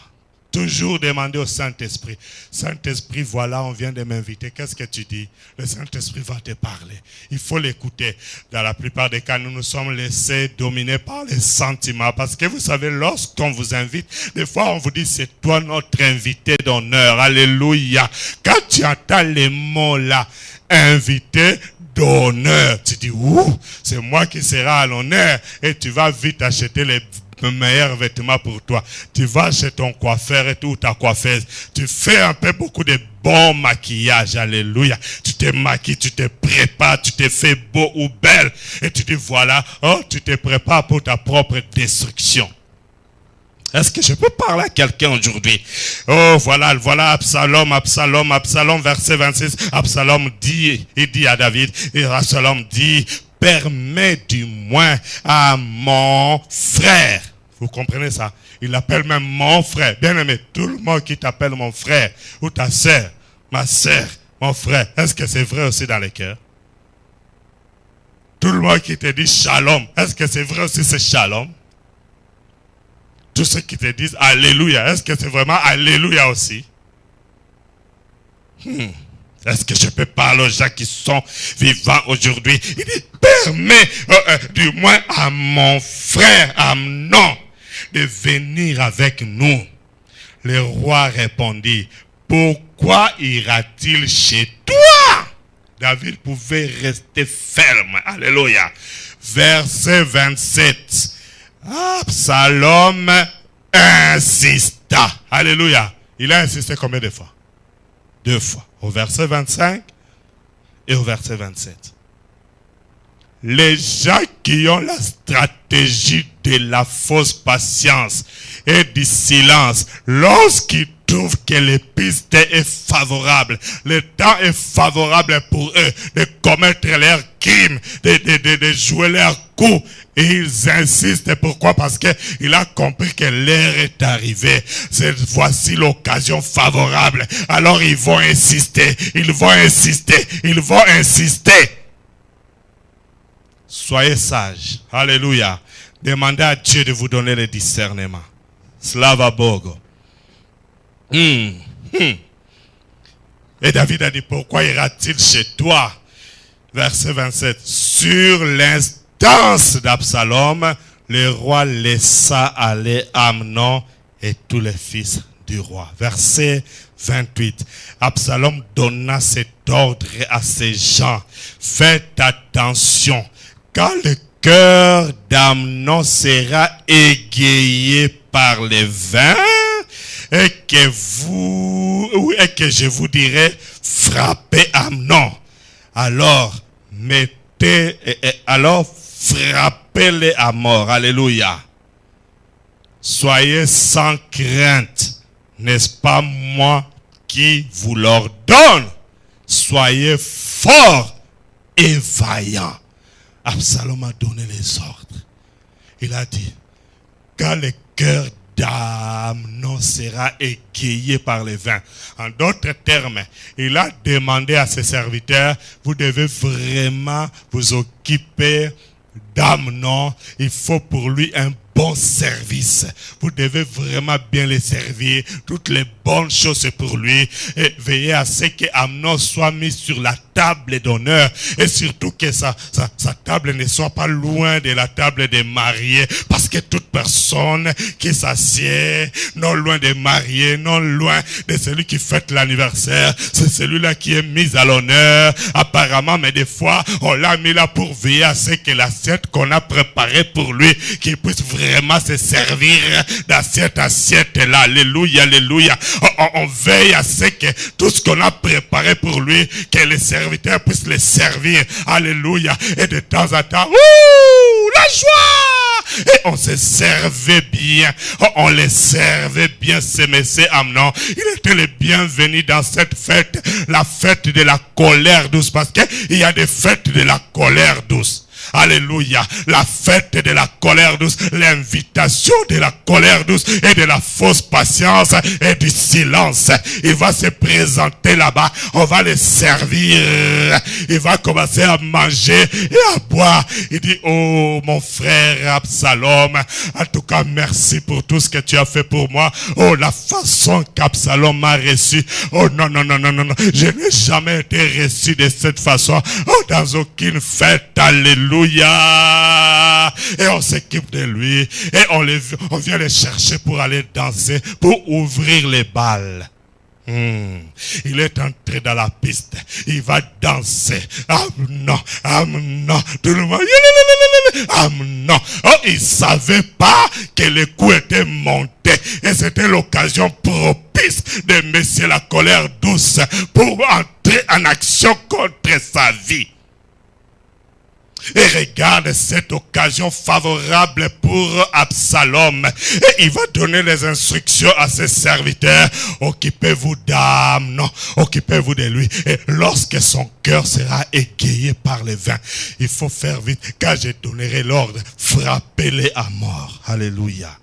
Toujours demander au Saint-Esprit. Saint-Esprit, voilà, on vient de m'inviter. Qu'est-ce que tu dis? Le Saint-Esprit va te parler. Il faut l'écouter. Dans la plupart des cas, nous nous sommes laissés dominer par les sentiments. Parce que vous savez, lorsqu'on vous invite, des fois on vous dit, c'est toi notre invité d'honneur. Alléluia. Quand tu entends les mots là, invité d'honneur, tu dis, ouh, c'est moi qui serai à l'honneur. Et tu vas vite acheter les meilleurs vêtements pour toi. Tu vas chez ton coiffeur et tout, ta coiffeuse. Tu fais un peu beaucoup de bon maquillage. Alléluia. Tu te maquilles, tu te prépares, tu te fais beau ou belle. Et tu dis, voilà, oh, tu te prépares pour ta propre destruction. Est-ce que je peux parler à quelqu'un aujourd'hui? Oh, voilà, Absalom, verset 26. Absalom dit, il dit à David, et Absalom dit, permets du moins à mon frère. Vous comprenez ça? Il l'appelle même mon frère. Bien aimé, tout le monde qui t'appelle mon frère, ou ta sœur, ma sœur, mon frère, est-ce que c'est vrai aussi dans les cœurs? Tout le monde qui te dit shalom, est-ce que c'est vrai aussi c'est shalom? Tous ceux qui te disent alléluia, est-ce que c'est vraiment alléluia aussi? Est-ce que je peux parler aux gens qui sont vivants aujourd'hui? Il dit, permets du moins à mon frère Amnon de venir avec nous. Le roi répondit, pourquoi ira-t-il chez toi? David pouvait rester ferme. Alléluia. Verset 27. Absalom insista. Alléluia. Il a insisté combien de fois? 2 fois. Au verset 25 et au verset 27. Les gens qui ont la stratégie de la fausse patience et du silence, lorsqu'ils trouvent que les pistes est favorable, le temps est favorable pour eux de commettre leurs crimes, de jouer leurs coups, et ils insistent. Pourquoi? Parce qu'il a compris que l'heure est arrivée. Voici l'occasion favorable. Alors ils vont insister, ils vont insister, ils vont insister. Soyez sages. Alléluia. Demandez à Dieu de vous donner le discernement. Slava Bogo. Et David a dit, pourquoi ira-t-il chez toi? Verset 27. Sur l'instance d'Absalom, le roi laissa aller Amnon et tous les fils du roi. Verset 28. Absalom donna cet ordre à ses gens. Faites attention, quand le cœur d'Amnon sera égayé par les vins, et que je vous dirai, frappez Amnon. Alors, frappez-les à mort. Alléluia. soyez sans crainte. N'est-ce pas moi qui vous l'ordonne? Soyez forts et vaillants. Absalom a donné les ordres. Il a dit, quand le cœur d'Amnon sera égayé par les vins. En d'autres termes, il a demandé à ses serviteurs, vous devez vraiment vous occuper d'Amnon. Il faut pour lui un bon service. Vous devez vraiment bien le servir. Toutes les bonnes choses c'est pour lui. Et veillez à ce que Amnon soit mis sur la table d'honneur. Et surtout que sa table ne soit pas loin de la table des mariés. Parce que toute personne qui s'assied, non loin des mariés, non loin de celui qui fête l'anniversaire, c'est celui-là qui est mis à l'honneur. Apparemment, mais des fois, on l'a mis là pour veiller à ce que l'assiette qu'on a préparée pour lui, qu'il puisse vraiment se servir d'assiette là. Alléluia, alléluia. On veille à ce que tout ce qu'on a préparé pour lui, que les serviteurs puissent le servir. Alléluia. Et de temps en temps, la joie! Et on se servait bien. On les servait bien, ce monsieur Amnon. Il était le bienvenu dans cette fête. La fête de la colère douce. Parce qu'il y a des fêtes de la colère douce. Alléluia. La fête de la colère douce, l'invitation de la colère douce et de la fausse patience et du silence. Il va se présenter là-bas. On va le servir. Il va commencer à manger et à boire. Il dit, oh mon frère Absalom, en tout cas merci pour tout ce que tu as fait pour moi. Oh, la façon qu'Absalom m'a reçu. Oh non, non, non, non, non, non. Je n'ai jamais été reçu de cette façon. Oh, dans aucune fête. Alléluia. Et on s'occupe de lui. Et on vient le chercher pour aller danser, pour ouvrir les balles. Il est entré dans la piste. Il va danser. Amnon, Amnon. Tout le monde. Amnon. Oh, il savait pas que le coup était monté. Et c'était l'occasion propice de Messie la colère douce pour entrer en action contre sa vie. Et regarde cette occasion favorable pour Absalom. Et il va donner les instructions à ses serviteurs. Occupez-vous d'Amnon. Occupez-vous de lui. Et lorsque son cœur sera égayé par les vins, il faut faire vite. Car je donnerai l'ordre. Frappez-les à mort. Alléluia.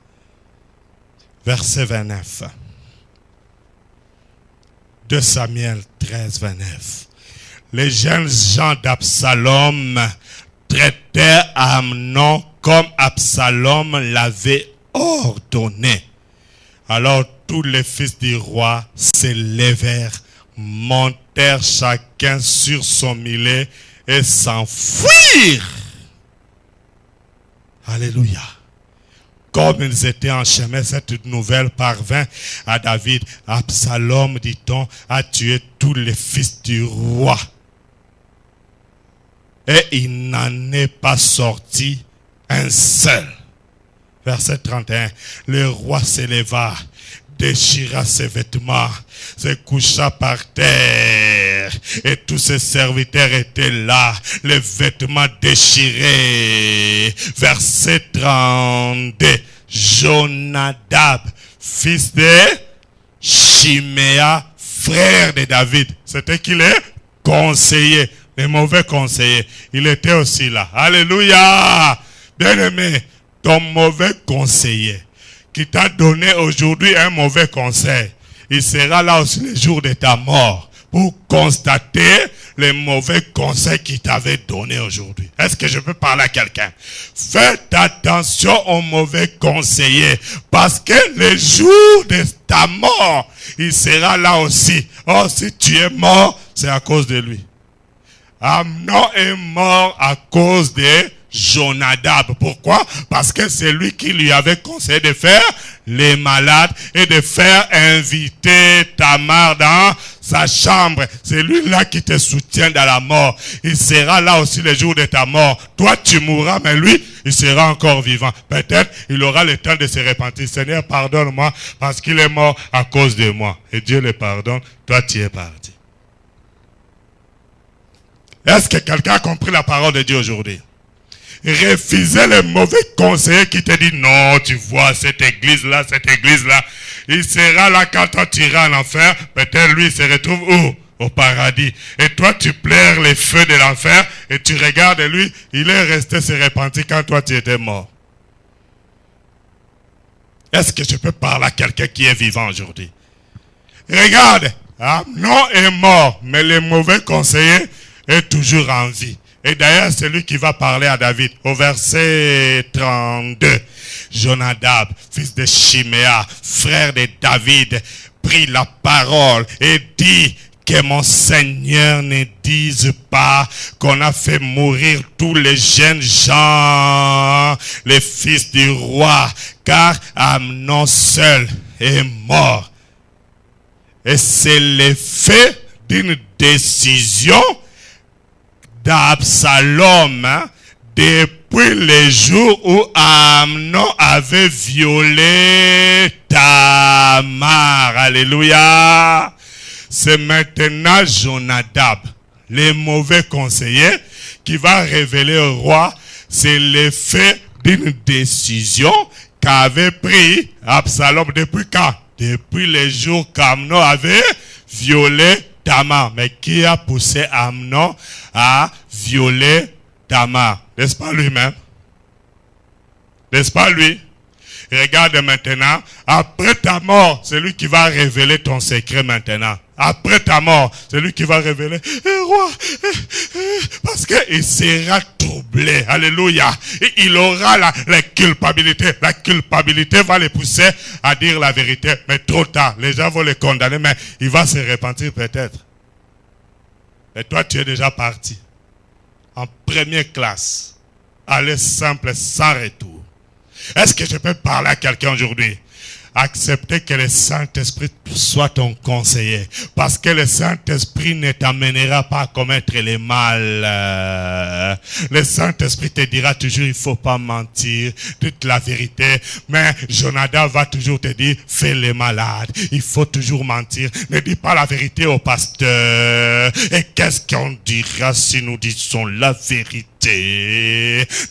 Verset 29. 2 Samuel 13, 29. Les jeunes gens d'Absalom traitèrent Amnon comme Absalom l'avait ordonné. Alors tous les fils du roi se levèrent, montèrent chacun sur son mulet et s'enfuirent. Alléluia. Comme ils étaient en chemin, cette nouvelle parvint à David. Absalom, dit-on, a tué tous les fils du roi. Et il n'en est pas sorti un seul. Verset 31. Le roi s'éleva, déchira ses vêtements, se coucha par terre. Et tous ses serviteurs étaient là, les vêtements déchirés. Verset 32. Jonadab, fils de Chiméa, frère de David. C'était qu'il est conseiller. Les mauvais conseillers, il était aussi là. Alléluia. Bien-aimé, ton mauvais conseiller qui t'a donné aujourd'hui un mauvais conseil, il sera là aussi le jour de ta mort pour constater les mauvais conseils qu'il t'avait donné aujourd'hui. Est-ce que je peux parler à quelqu'un? Faites attention aux mauvais conseillers parce que le jour de ta mort, il sera là aussi. Oh, si tu es mort, c'est à cause de lui. Amnon est mort à cause de Jonadab. Pourquoi? Parce que c'est lui qui lui avait conseillé de faire les malades et de faire inviter Tamar dans sa chambre. C'est lui-là qui te soutient dans la mort. Il sera là aussi le jour de ta mort. Toi, tu mourras, mais lui, il sera encore vivant. Peut-être, il aura le temps de se repentir. Seigneur, pardonne-moi parce qu'il est mort à cause de moi. Et Dieu le pardonne. Toi, tu es parti. Est-ce que quelqu'un a compris la parole de Dieu aujourd'hui? refuser les mauvais conseillers qui te disent non, tu vois, cette église-là, il sera là quand toi tu iras en enfer. Peut-être lui il se retrouve où? Au paradis. Et toi tu pleures les feux de l'enfer et tu regardes lui, il est resté se repentir quand toi tu étais mort. Est-ce que je peux parler à quelqu'un qui est vivant aujourd'hui? Regarde, Amnon est mort, mais le mauvais conseiller est toujours en vie. Et d'ailleurs, c'est lui qui va parler à David. Au verset 32, Jonadab, fils de Chiméa, frère de David, prit la parole et dit que mon Seigneur ne dise pas qu'on a fait mourir tous les jeunes gens, les fils du roi, car Amnon seul est mort. Et c'est l'effet d'une décision d'Absalom, depuis le jour où Amnon avait violé Tamar. Alléluia. C'est maintenant Jonadab, le mauvais conseiller, qui va révéler au roi, c'est l'effet d'une décision qu'avait pris Absalom depuis quand? Depuis le jour qu'Amnon avait violé Tamar. Mais qui a poussé Amnon à violer Tamar? N'est-ce pas lui-même? N'est-ce pas lui? Regarde maintenant, après ta mort, c'est lui qui va révéler ton secret maintenant. Après ta mort, c'est lui qui va révéler, roi, parce qu'il sera troublé, alléluia. Et il aura la culpabilité. La culpabilité va le pousser à dire la vérité, mais trop tard. Les gens vont le condamner, mais il va se repentir peut-être. Et toi, tu es déjà parti en première classe, aller simple, sans retour. Est-ce que je peux parler à quelqu'un aujourd'hui? Accepter que le Saint-Esprit soit ton conseiller. Parce que le Saint-Esprit ne t'amènera pas à commettre le mal. Le Saint-Esprit te dira toujours, il ne faut pas mentir, toute la vérité. Mais Jonadab va toujours te dire, fais les malades. Il faut toujours mentir. Ne dis pas la vérité au pasteur. Et qu'est-ce qu'on dira si nous disons la vérité?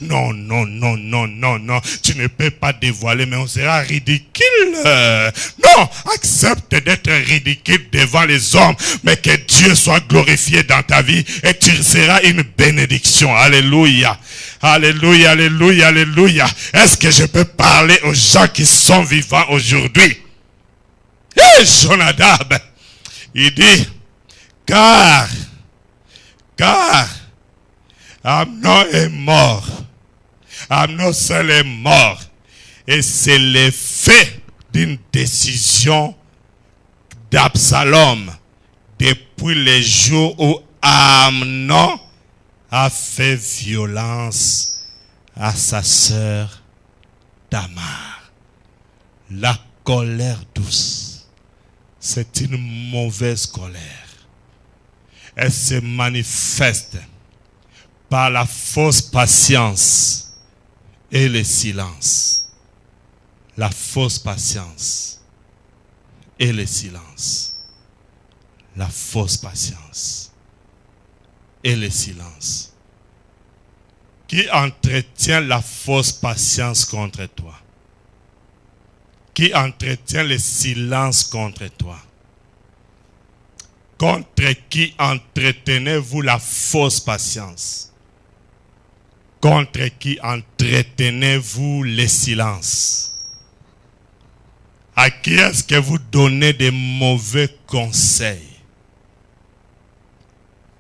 Non, non, non, non, non, non. Tu ne peux pas dévoiler, mais on sera ridicule. Non, accepte d'être ridicule devant les hommes, mais que Dieu soit glorifié dans ta vie et tu seras une bénédiction. Alléluia. Alléluia, alléluia, alléluia. Est-ce que je peux parler aux gens qui sont vivants aujourd'hui? Et Jonadab, il dit, car Amnon est mort. Amnon seul est mort. Et c'est l'effet d'une décision d'Absalom depuis le jour où Amnon a fait violence à sa sœur Tamar. La colère douce, c'est une mauvaise colère. Elle se manifeste par la fausse patience et le silence. La fausse patience et le silence. La fausse patience et le silence. Qui entretient la fausse patience contre toi? Qui entretient le silence contre toi? Contre qui entretenez-vous la fausse patience? Contre qui entretenez-vous le silence? À qui est-ce que vous donnez des mauvais conseils?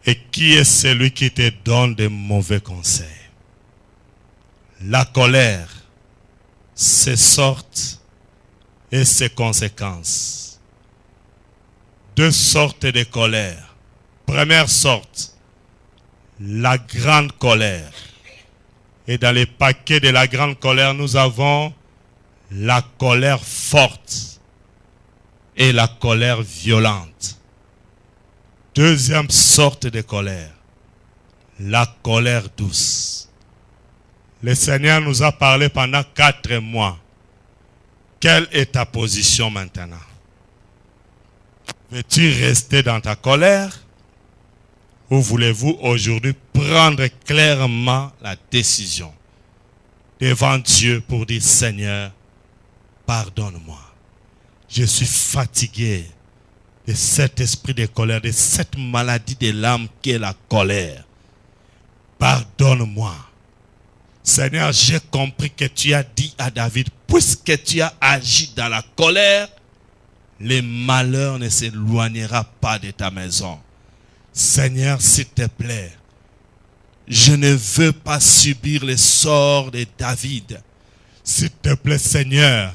Et qui est celui qui te donne des mauvais conseils? La colère, ses sortes et ses conséquences. Deux sortes de colère. Première sorte, la grande colère. Et dans les paquets de la grande colère, nous avons la colère forte et la colère violente. Deuxième sorte de colère, la colère douce. Le Seigneur nous a parlé pendant 4 mois. Quelle est ta position maintenant? Veux-tu rester dans ta colère? Ou voulez-vous aujourd'hui prendre clairement la décision devant Dieu pour dire, Seigneur, pardonne-moi. Je suis fatigué de cet esprit de colère, de cette maladie de l'âme qui est la colère. Pardonne-moi. Seigneur, j'ai compris que tu as dit à David, puisque tu as agi dans la colère, le malheur ne s'éloignera pas de ta maison. Seigneur, s'il te plaît, je ne veux pas subir le sort de David. S'il te plaît, Seigneur,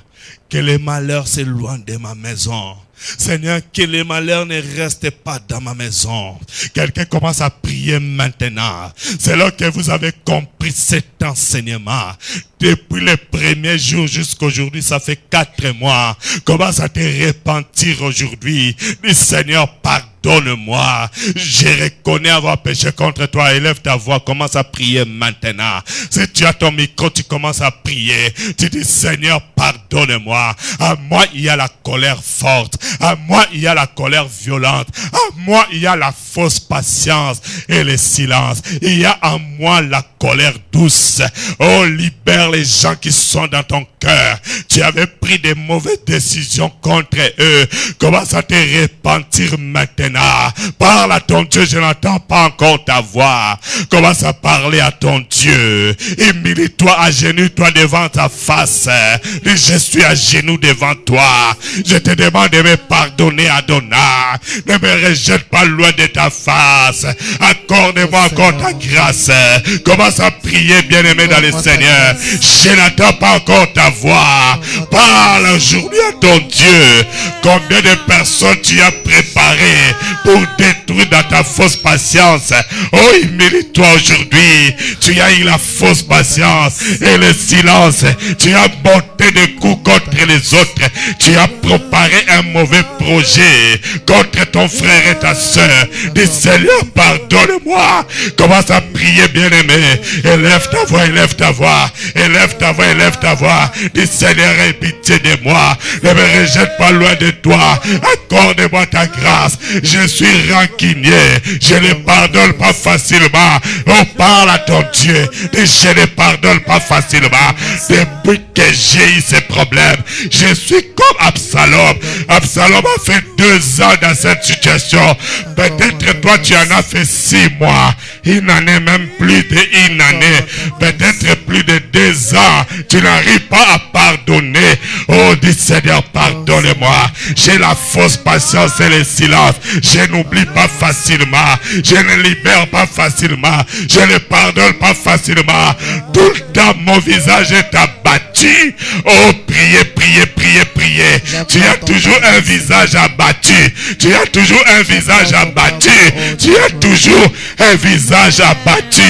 que les malheurs s'éloignent de ma maison. Seigneur, que les malheurs ne restent pas dans ma maison. Quelqu'un commence à prier maintenant. C'est là que vous avez compris cet enseignement. Depuis le premier jour jusqu'à aujourd'hui, ça fait 4 mois. Commence à te repentir aujourd'hui. Dis, Seigneur, pardonne-moi. Je reconnais avoir péché contre toi. Élève ta voix, commence à prier maintenant. Si tu as ton micro, tu commences à prier. Tu dis, Seigneur, pardonne-moi. À moi, il y a la colère forte. À moi, il y a la colère violente. À moi, il y a la fausse patience et le silence. Il y a en moi la colère douce. Oh, libère les gens qui sont dans ton cœur. Tu avais pris des mauvaises décisions contre eux. Commence à te repentir maintenant. Parle à ton Dieu, je n'entends pas encore ta voix. Commence à parler à ton Dieu. Humilie-toi, agenouille-toi devant ta face. Dis, je suis à genoux devant toi. Je te demande de me pardonner, Adonai. Ne me rejette pas loin de ta face. Accorde-moi encore ta grâce. Commence à prier, bien-aimé dans le Seigneur. Je n'entends pas encore ta voix. Parle aujourd'hui à ton Dieu. Combien de personnes tu as préparées pour détruire dans ta fausse patience. Oh, humilie-toi aujourd'hui. Tu as eu la fausse patience et le silence. Tu as monté des coups contre les autres. Tu as préparé un mauvais projet contre ton frère et ta soeur. Dis, Seigneur, pardonne-moi. Commence à prier, bien-aimé. Élève ta voix, élève ta voix. Élève ta voix, élève ta voix. Dis, Seigneur, aie pitié de moi. Ne me rejette pas loin de toi. Accorde-moi ta grâce. Je suis rancunier. Je ne pardonne pas facilement. Oh, parle à ton Dieu. Dis, je ne pardonne pas facilement. Depuis que j'ai eu ces problèmes, je suis comme Absalom. Absalom a fait 2 ans dans cette situation. Peut-être toi tu en as fait 6 mois. Une année, même plus d'1 année. Peut-être plus de 2 ans. Tu n'arrives pas à pardonner. Oh, dis Seigneur, pardonne-moi. J'ai la fausse patience et le silence. Je n'oublie pas facilement. Je ne libère pas facilement. Je ne pardonne pas facilement. Tout le temps, mon visage est abattu. Oh, priez, priez, priez, priez. Tu as toujours un visage abattu. Tu as toujours un visage abattu. Tu as toujours un visage abattu.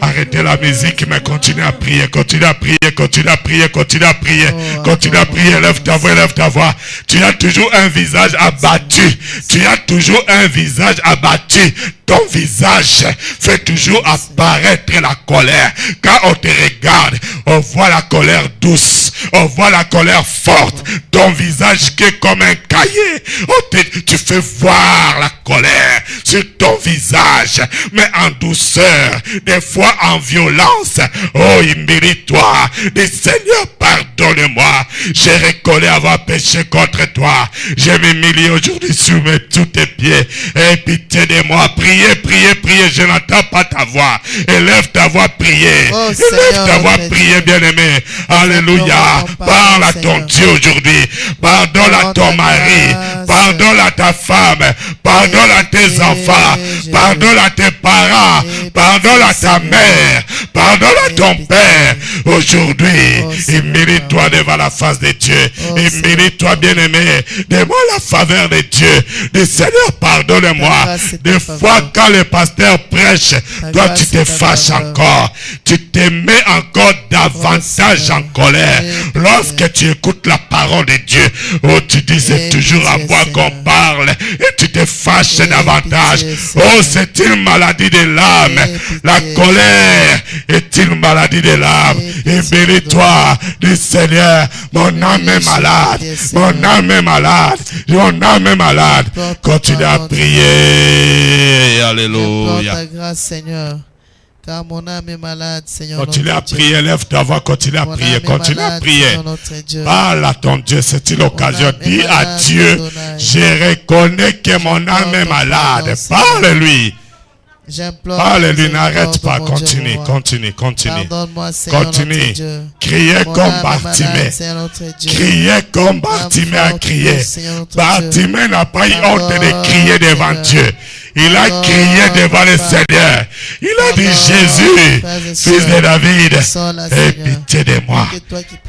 Arrêtez la musique, mais continuez à prier, continuez à prier, continuez à prier, continuez à prier, continuez à prier, lève ta voix, lève ta voix. Tu as toujours un visage abattu. Tu as toujours un visage abattu. Ton visage fait toujours apparaître la colère. Quand on te regarde, on voit la colère douce, on voit la colère forte. Ton visage qui est comme un cahier. Tu fais voir la colère sur ton visage, mais en douceur, des fois en violence. Oh, humilie-toi. Dis, Seigneur, pardonne-moi. Je reconnais avoir péché contre toi. Je m'humilie aujourd'hui sur tous tes pieds. Aie pitié de moi. Priez, priez, priez. Je n'entends pas ta voix. Élève ta voix, priez. Oh, Élève ta voix, priez, bien-aimé. Alléluia. Parle à ton Dieu aujourd'hui. Pardonne à ton mari. Pardonne à ta femme. Pardonne à tes enfants. Pardonne à tes parents. Pardonne à ta mère. Pardonne à ton père. Aujourd'hui, humilie-toi devant la face de Dieu. Humilie-toi, bien-aimé. Demande la faveur de Dieu. Dis, Seigneur, pardonne-moi. Des fois, quand le pasteur prêche, toi, tu te fâches encore. Tu te mets encore davantage en colère. Lorsque tu écoutes la parole de Dieu, oh, tu dis, c'est toujours à moi qu'on parle. Et tu te fâches davantage. Oh, c'est une maladie de l'âme. La colère est une maladie de l'âme. Humilie-toi. Dis, Seigneur, mon âme est malade. Mon âme est malade. Mon âme est malade. Continue à prier. Alléluia. Ta grâce, Seigneur. car mon âme est malade, Seigneur Continue à notre Dieu. prier, lève ta voix, continue à Mon prier, âme est continue à malade, prier. Seigneur notre Dieu. Parle à ton Dieu, c'est une occasion. âme est Dis à malade, Dieu, Adonai. je reconnais que mon âme est ton malade. pardon, Seigneur. Parle-lui. J'implore Parle-lui, ton n'arrête pas. miséricorde, mon Dieu, Continue, mon roi. continue, continue. Pardonne-moi, Seigneur Continue. notre Dieu. Criez Mon comme âme est malade, Bartimée. Seigneur notre Dieu. Criez comme Bartimée a crié. Bartimée n'a pas eu honte de crier devant Dieu. Il a crié devant le Seigneur. Il a dit, Jésus, fils de David, aie pitié de moi.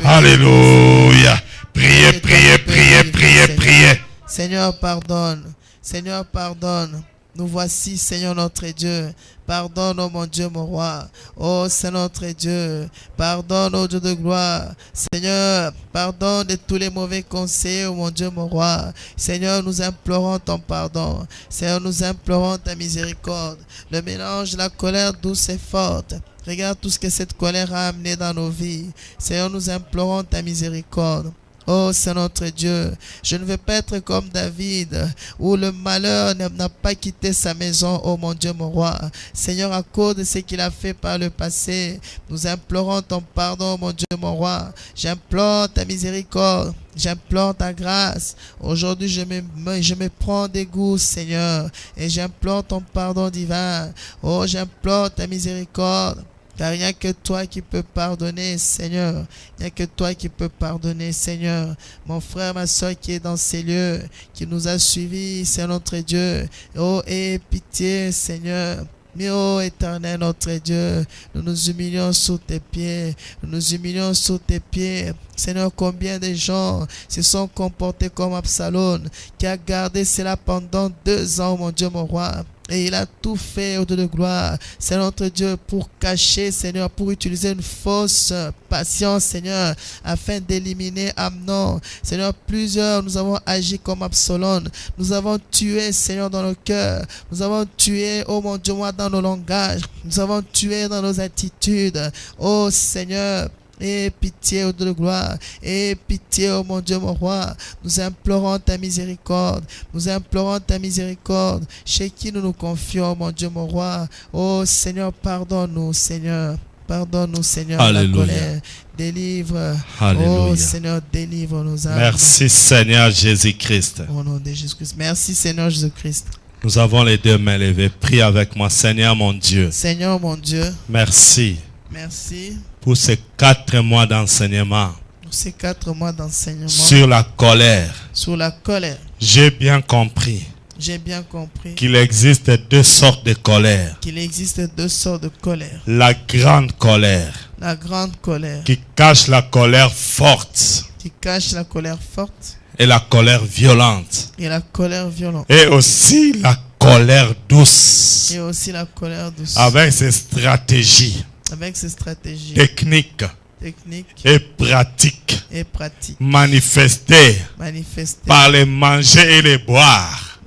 Alléluia. Priez, priez, priez, priez, priez. Seigneur, pardonne. Seigneur, pardonne. Nous voici, Seigneur notre Dieu. Pardonne, oh mon Dieu, mon roi. Oh, c'est notre Dieu. Pardonne, oh Dieu de gloire. Seigneur, pardonne de tous les mauvais conseils, oh mon Dieu, mon roi. Seigneur, nous implorons ton pardon. Seigneur, nous implorons ta miséricorde. Le mélange de la colère douce et forte. Regarde tout ce que cette colère a amené dans nos vies. Seigneur, nous implorons ta miséricorde. Oh, c'est notre Dieu. Je ne veux pas être comme David, où le malheur n'a pas quitté sa maison, oh mon Dieu, mon roi. Seigneur, à cause de ce qu'il a fait par le passé, nous implorons ton pardon, mon Dieu, mon roi. J'implore ta miséricorde. J'implore ta grâce. Aujourd'hui, je me prends des goûts, Seigneur, et j'implore ton pardon divin. Oh, j'implore ta miséricorde. Car il n'y a que toi qui peux pardonner, Seigneur. Il n'y a que toi qui peux pardonner, Seigneur. Mon frère, ma soeur qui est dans ces lieux, qui nous a suivis, c'est notre Dieu. Oh, aie pitié, Seigneur. Mais oh éternel notre Dieu, nous nous humilions sous tes pieds, nous nous humilions sous tes pieds. Seigneur, combien de gens se sont comportés comme Absalom, qui a gardé cela pendant 2 ans, mon Dieu, mon roi. Et il a tout fait au Dieu de gloire. C'est notre Dieu pour cacher, Seigneur, pour utiliser une fausse patience, Seigneur, afin d'éliminer Amnon. Seigneur, plusieurs, nous avons agi comme Absalom. Nous avons tué, Seigneur, dans nos cœurs. Nous avons tué, oh mon Dieu, moi, dans nos langages. Nous avons tué dans nos attitudes. Oh Seigneur, aie pitié, ô Dieu de gloire. Aie pitié, ô mon Dieu, mon roi. Nous implorons ta miséricorde. Nous implorons ta miséricorde. Chez qui nous nous confions, mon Dieu, mon roi. Oh Seigneur, pardonne-nous, Seigneur. Pardonne-nous, Seigneur, Alléluia. la colère. Délivre. Alléluia. Oh Seigneur, délivre nos âmes. Merci Seigneur Jésus-Christ. Au nom de Jésus-Christ. Merci Seigneur Jésus-Christ. Nous avons les 2 mains levées. Prie avec moi, Seigneur mon Dieu. Seigneur mon Dieu, Merci merci pour ces 4 mois d'enseignement pour ces 4 mois d'enseignement sur la colère. sur la colère. J'ai bien compris J'ai bien compris qu'il existe 2 sortes de colère. qu'il existe 2 sortes de colère. La grande colère La grande colère qui cache la colère forte qui cache la colère forte et la colère violente. et la colère violente. Et aussi la colère douce Et aussi la colère douce. avec ses stratégies Avec ses stratégies techniques techniques et pratiques et pratiques manifestées manifestées par les manger et les boire,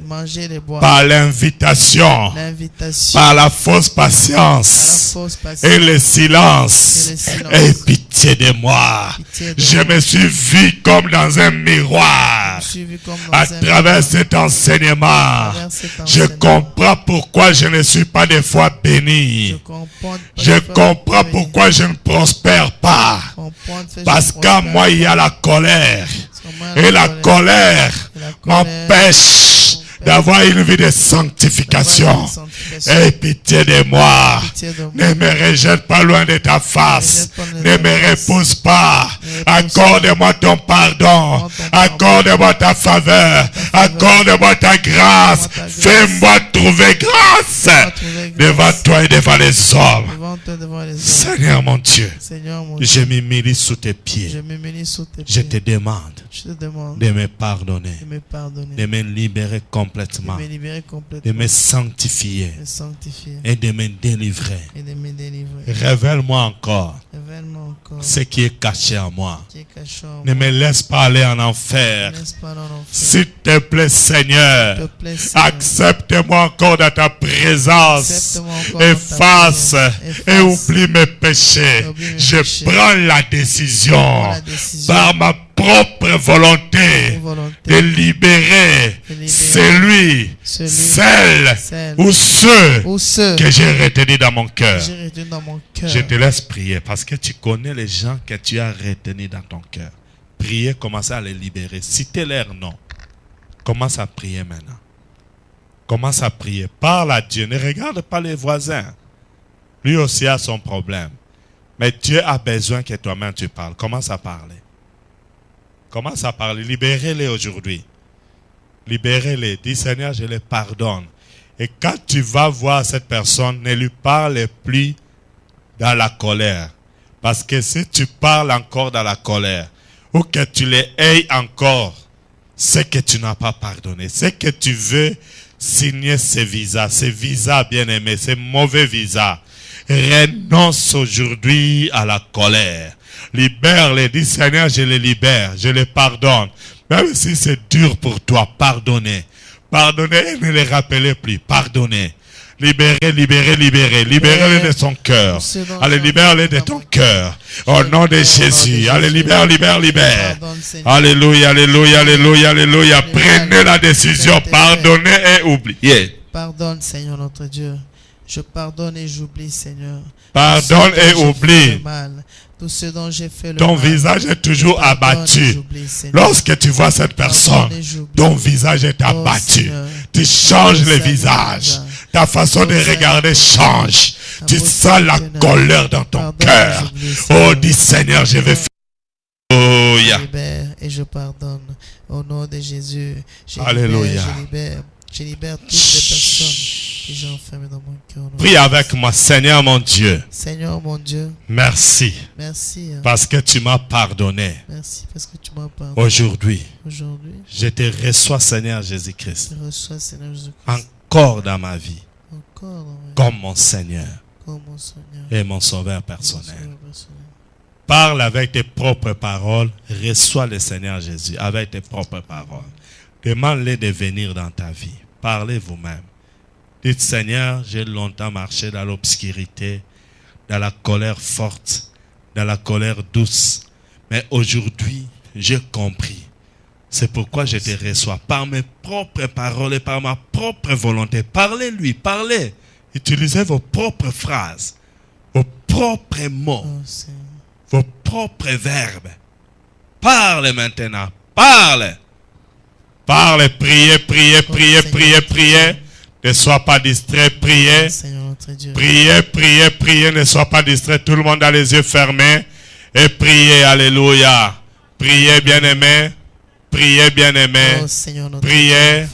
manger les bois. par l'invitation, L'invitation. par la fausse Par la patience fausse patience. et le silence. Et le silence. Et pitié de moi. Pitié de Je moi. me suis vu comme dans un miroir Je suis vu comme dans à un travers miroir. cet enseignement. À travers cet Je enseignement. comprends pourquoi je ne suis pas des fois Je béni. comprends. Je comprends pourquoi je ne prospère pas. Parce qu'en moi, il y a la colère. Et la colère m'empêche d'avoir une vie de sanctification. Aie pitié de moi. Ne me rejette pas loin de ta face. Ne me repousse pas. Accorde-moi ton pardon. Accorde-moi ta faveur. Accorde-moi ta grâce. Fais-moi trouver grâce devant toi et devant les hommes. Seigneur mon Dieu, Seigneur mon je m'humilie sous tes je pieds. m'humilie sous tes Je pieds. te demande Je te demande de me pardonner, de me pardonner, de me libérer de complètement, me libérer de complètement, me sanctifier de me sanctifier et de me délivrer. et de me délivrer. Révèle-moi encore Révèle-moi encore ce qui est caché en moi. qui est caché en Ne moi. me laisse pas aller en enfer. Ne laisse pas dans l'enfer. S'il te plaît, S'il Seigneur, te plaît, Seigneur. accepte-moi encore dans ta présence efface, efface et oublie mes péchés. Je prends la décision par ma propre volonté de libérer celui, celle ou ceux que j'ai retenus dans mon cœur. Je te laisse prier parce que tu connais les gens que tu as retenus dans ton cœur. Priez, commencez à les libérer. Citez leur nom. Commence à prier maintenant. Commence à prier. Parle à Dieu. Ne regarde pas les voisins. Lui aussi a son problème. Mais Dieu a besoin que toi-même tu parles. Commence à parler. Commence à parler. Libérez-les aujourd'hui. Libérez-les. Dis Seigneur, je les pardonne. Et quand tu vas voir cette personne, ne lui parle plus dans la colère. Parce que si tu parles encore dans la colère, ou que tu les haies encore, c'est que tu n'as pas pardonné. C'est que tu veux signer ces visas bien-aimés, ces mauvais visas. Renonce aujourd'hui à la colère. Libère-les. Dis Seigneur, je les libère, je les pardonne. Même si c'est dur pour toi, pardonnez. Pardonnez et ne les rappelez plus. Pardonnez. Libérez, libérez, libérez. Libérez-les de son cœur. Allez, libère-les de ton cœur. Au nom de Jésus. Allez, libère, libère, libère. Alléluia, alléluia, alléluia, alléluia. Prenez la décision. Pardonnez et oubliez. Pardonne, Seigneur notre Dieu. Je pardonne et j'oublie, Seigneur. Pardonne et oublie. Tout ce dont j'ai fait le ton mal, visage est toujours abattu. Lorsque tu vois cette personne, ton visage est abattu. Tu changes le visage. Ta façon de regarder change. Tu sens la colère dans ton cœur. Oh, dis Seigneur, je vais faire. Oh, je libère et je pardonne. Au nom de Jésus, Alléluia. Je libère toutes les personnes que j'ai enfermées dans mon cœur. Prie avec moi, Seigneur mon Dieu. Seigneur mon Dieu. Merci. Merci. Parce que tu m'as pardonné. Merci parce que tu m'as pardonné. Aujourd'hui, je te reçois, Seigneur Jésus-Christ. Je reçois, Seigneur Jésus-Christ. Encore dans ma vie. Encore dans ma vie. Comme mon Seigneur. Comme mon Seigneur. Et mon Sauveur personnel. Parle avec tes propres paroles. Reçois le Seigneur Jésus avec tes propres paroles. Demande-les de venir dans ta vie. Parlez vous-même. Dites, Seigneur, j'ai longtemps marché dans l'obscurité, dans la colère forte, dans la colère douce. Mais aujourd'hui, j'ai compris. C'est pourquoi je te reçois par mes propres paroles et par ma propre volonté. Parlez-lui, parlez. Utilisez vos propres phrases, vos propres mots, vos propres verbes. Parlez maintenant, parlez. Parlez, priez, priez, priez, priez, priez. Ne sois pas distrait, priez. Priez, priez, priez, ne sois pas distrait. Tout le monde a les yeux fermés. Et priez, alléluia. Priez, bien-aimé. Priez, bien-aimé. Priez,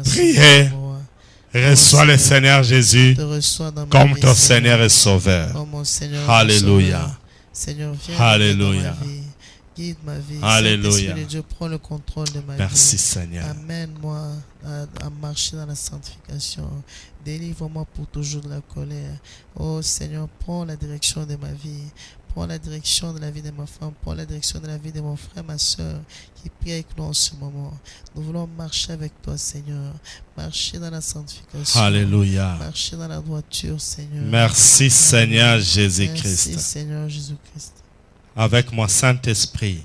priez. Reçois le Seigneur Jésus comme ton Seigneur et Sauveur. Alléluia. Alléluia. Guide ma vie. Alléluia. Dieu, prends le contrôle de ma vie. Merci Seigneur. Amène-moi à marcher dans la sanctification. Délivre-moi pour toujours de la colère. Oh Seigneur, prends la direction de ma vie. Prends la direction de la vie de ma femme. Prends la direction de la vie de mon frère, ma soeur qui prie avec nous en ce moment. Nous voulons marcher avec toi, Seigneur. Marcher dans la sanctification. Alléluia. Marcher dans la droiture, Seigneur. Merci Seigneur Jésus-Christ. Merci Seigneur Jésus-Christ. Avec moi, Saint-Esprit,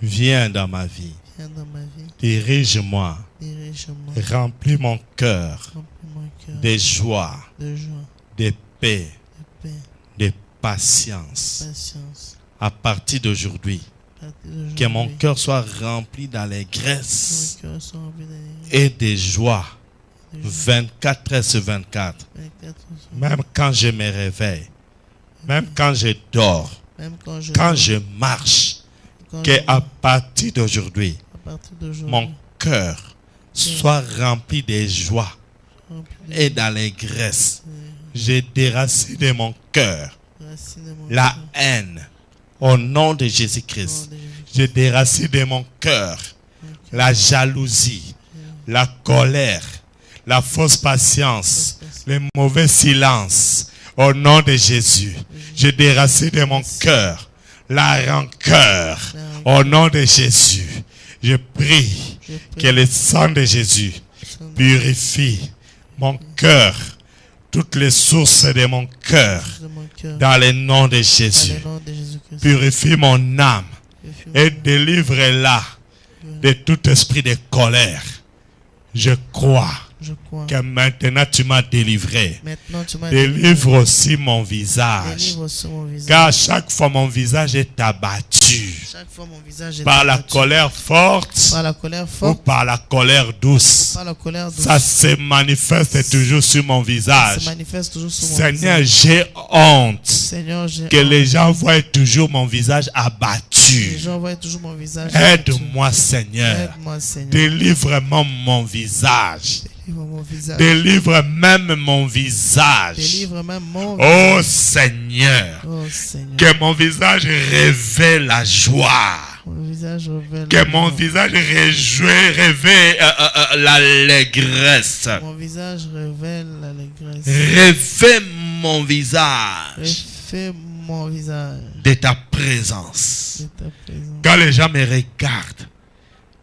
viens dans ma vie. Dirige-moi. Remplis mon cœur de joie, de paix, de patience. À partir d'aujourd'hui, que mon cœur soit rempli d'allégresse et de joie 24 heures sur 24. Même quand je me réveille, même quand je dors, quand je marche, qu'à partir d'aujourd'hui, mon cœur soit rempli de joie et d'allégresse. Je déracine de mon cœur la haine au nom de Jésus-Christ. Je déracine de mon cœur la jalousie, la colère, la fausse patience, le mauvais silence. Au nom de Jésus, je déracine de mon cœur la rancœur. Au nom de Jésus, je prie que le sang de Jésus purifie mon cœur toutes les sources de mon cœur. de mon cœur. Dans le nom de Dans Jésus. le nom de Jésus-Christ. Purifie mon âme Purifie et mon délivre-la de tout esprit de colère. Je crois Je crois. que maintenant tu m'as délivré. Maintenant, tu m'as Délivre aussi mon visage. Délivre aussi mon visage. Car chaque fois mon visage est abattu Chaque fois, mon visage est par la abattu. colère forte Par la colère ou forte. par la colère douce. Par la colère douce. Ça se manifeste toujours sur mon se visage. manifeste toujours sur mon Seigneur, visage. j'ai honte Seigneur, j'ai que les gens voient toujours mon visage abattu. Les gens voient toujours mon visage. Aide-moi, Seigneur. Aide-moi, Seigneur. Délivre-moi mon visage. Délivre mon visage. Délivre même mon visage. Délivre même mon Oh Seigneur, Oh Seigneur. que mon visage révèle la joie. Mon visage révèle. Que mon visage révèle l'allégresse. Mon visage révèle l'allégresse. Révèle mon visage Refais mon visage. de ta présence. De ta présence. Quand les gens me regardent,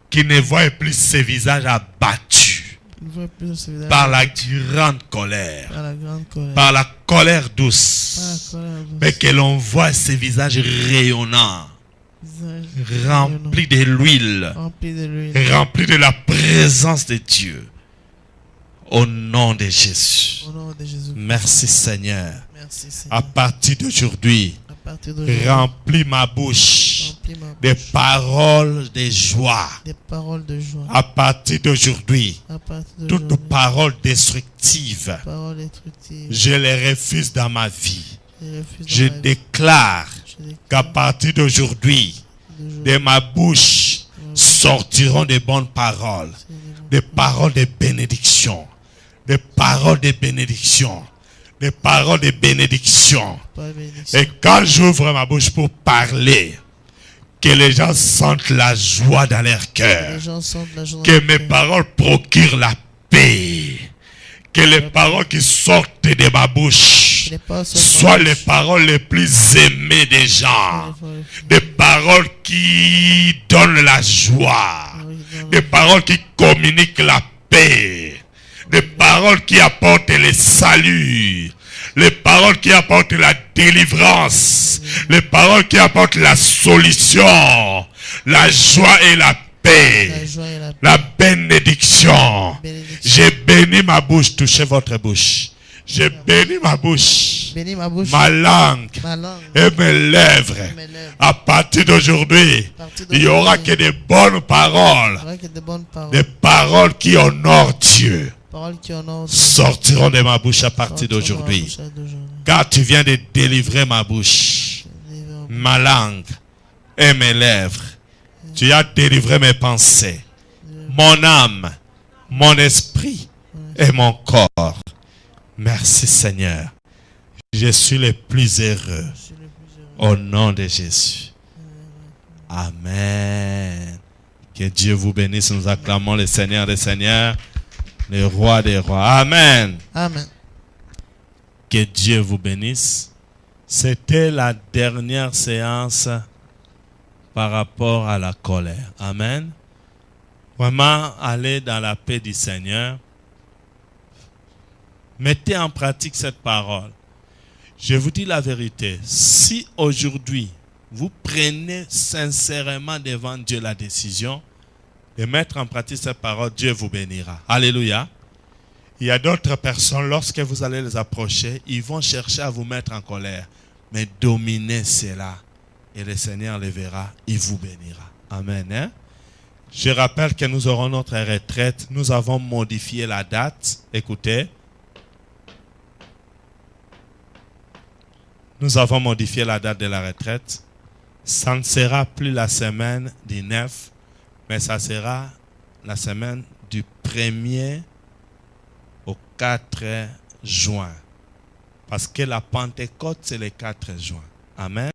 qu'ils ne voient plus ce visage abattu Ne vois plus ce visage. par la grande colère, Par la grande colère. par la colère Par la douce, colère douce. mais que l'on voit ce visage rayonnant, Visage rempli de l'huile, rempli de l'huile. rempli de la présence de Dieu. Au nom de Jésus. Au nom de Jésus. Merci Seigneur. Merci À Seigneur. partir d'aujourd'hui, À partir d'aujourd'hui, remplis ma bouche remplis ma de bouche paroles de joie. des paroles de joie. À partir d'aujourd'hui, À partir toute d'aujourd'hui, parole destructive, paroles destructives. je les refuse dans ma vie. Je refuse Je dans ma vie. déclare Je déclare qu'à partir d'aujourd'hui, d'aujourd'hui, de ma bouche sortiront de bonnes paroles, des paroles de bénédiction, des paroles de bénédiction, des paroles de bénédiction. par bénédiction. Et quand j'ouvre ma bouche pour parler, que les gens sentent la joie dans leur cœur, Les gens sentent la joie. que mes paroles procurent la paix, que les paroles qui sortent de ma bouche Les paroles sortent soient de ma les bouche. paroles les plus aimées des gens, des paroles qui donnent la joie, des paroles qui communiquent la paix, des paroles qui apportent le salut, les paroles qui apportent la délivrance, les paroles qui apportent la solution, la joie et la paix, La joie et la paix. la bénédiction. Bénédiction. J'ai béni ma bouche, touchez votre bouche. J'ai béni ma bouche, Bénis ma bouche, ma langue ma langue, et mes lèvres. mes lèvres. À partir d'aujourd'hui, À partir il n'y aura que d'aujourd'hui, des bonnes paroles, avec de bonnes paroles. des paroles qui honorent Dieu, Paroles qui honorent Dieu. sortiront de ma bouche à partir Sortiront de ma d'aujourd'hui. bouche d'aujourd'hui. Car tu viens de délivrer ma bouche, Délivre- ma langue et mes lèvres. Tu as délivré mes pensées, mon âme, mon esprit et mon corps. Merci Seigneur. Je suis le plus heureux Je suis le plus heureux. au nom de Jésus. Amen. Que Dieu vous bénisse. Nous acclamons le Seigneur des Seigneurs, le Roi des Rois. Amen. Amen. Que Dieu vous bénisse. C'était la dernière séance par rapport à la colère. Amen. Vraiment, allez dans la paix du Seigneur. Mettez en pratique cette parole. Je vous dis la vérité. Si aujourd'hui, vous prenez sincèrement devant Dieu la décision de mettre en pratique cette parole, Dieu vous bénira. Alléluia. Il y a d'autres personnes, lorsque vous allez les approcher, ils vont chercher à vous mettre en colère. Mais dominez cela. Et le Seigneur les verra, il vous bénira. Amen. Hein? Je rappelle que nous aurons notre retraite. Nous avons modifié la date. Écoutez. Nous avons modifié la date de la retraite. Ça ne sera plus la semaine du 9, mais ça sera la semaine du 1er au 4 juin. Parce que la Pentecôte, c'est le 4 juin. Amen.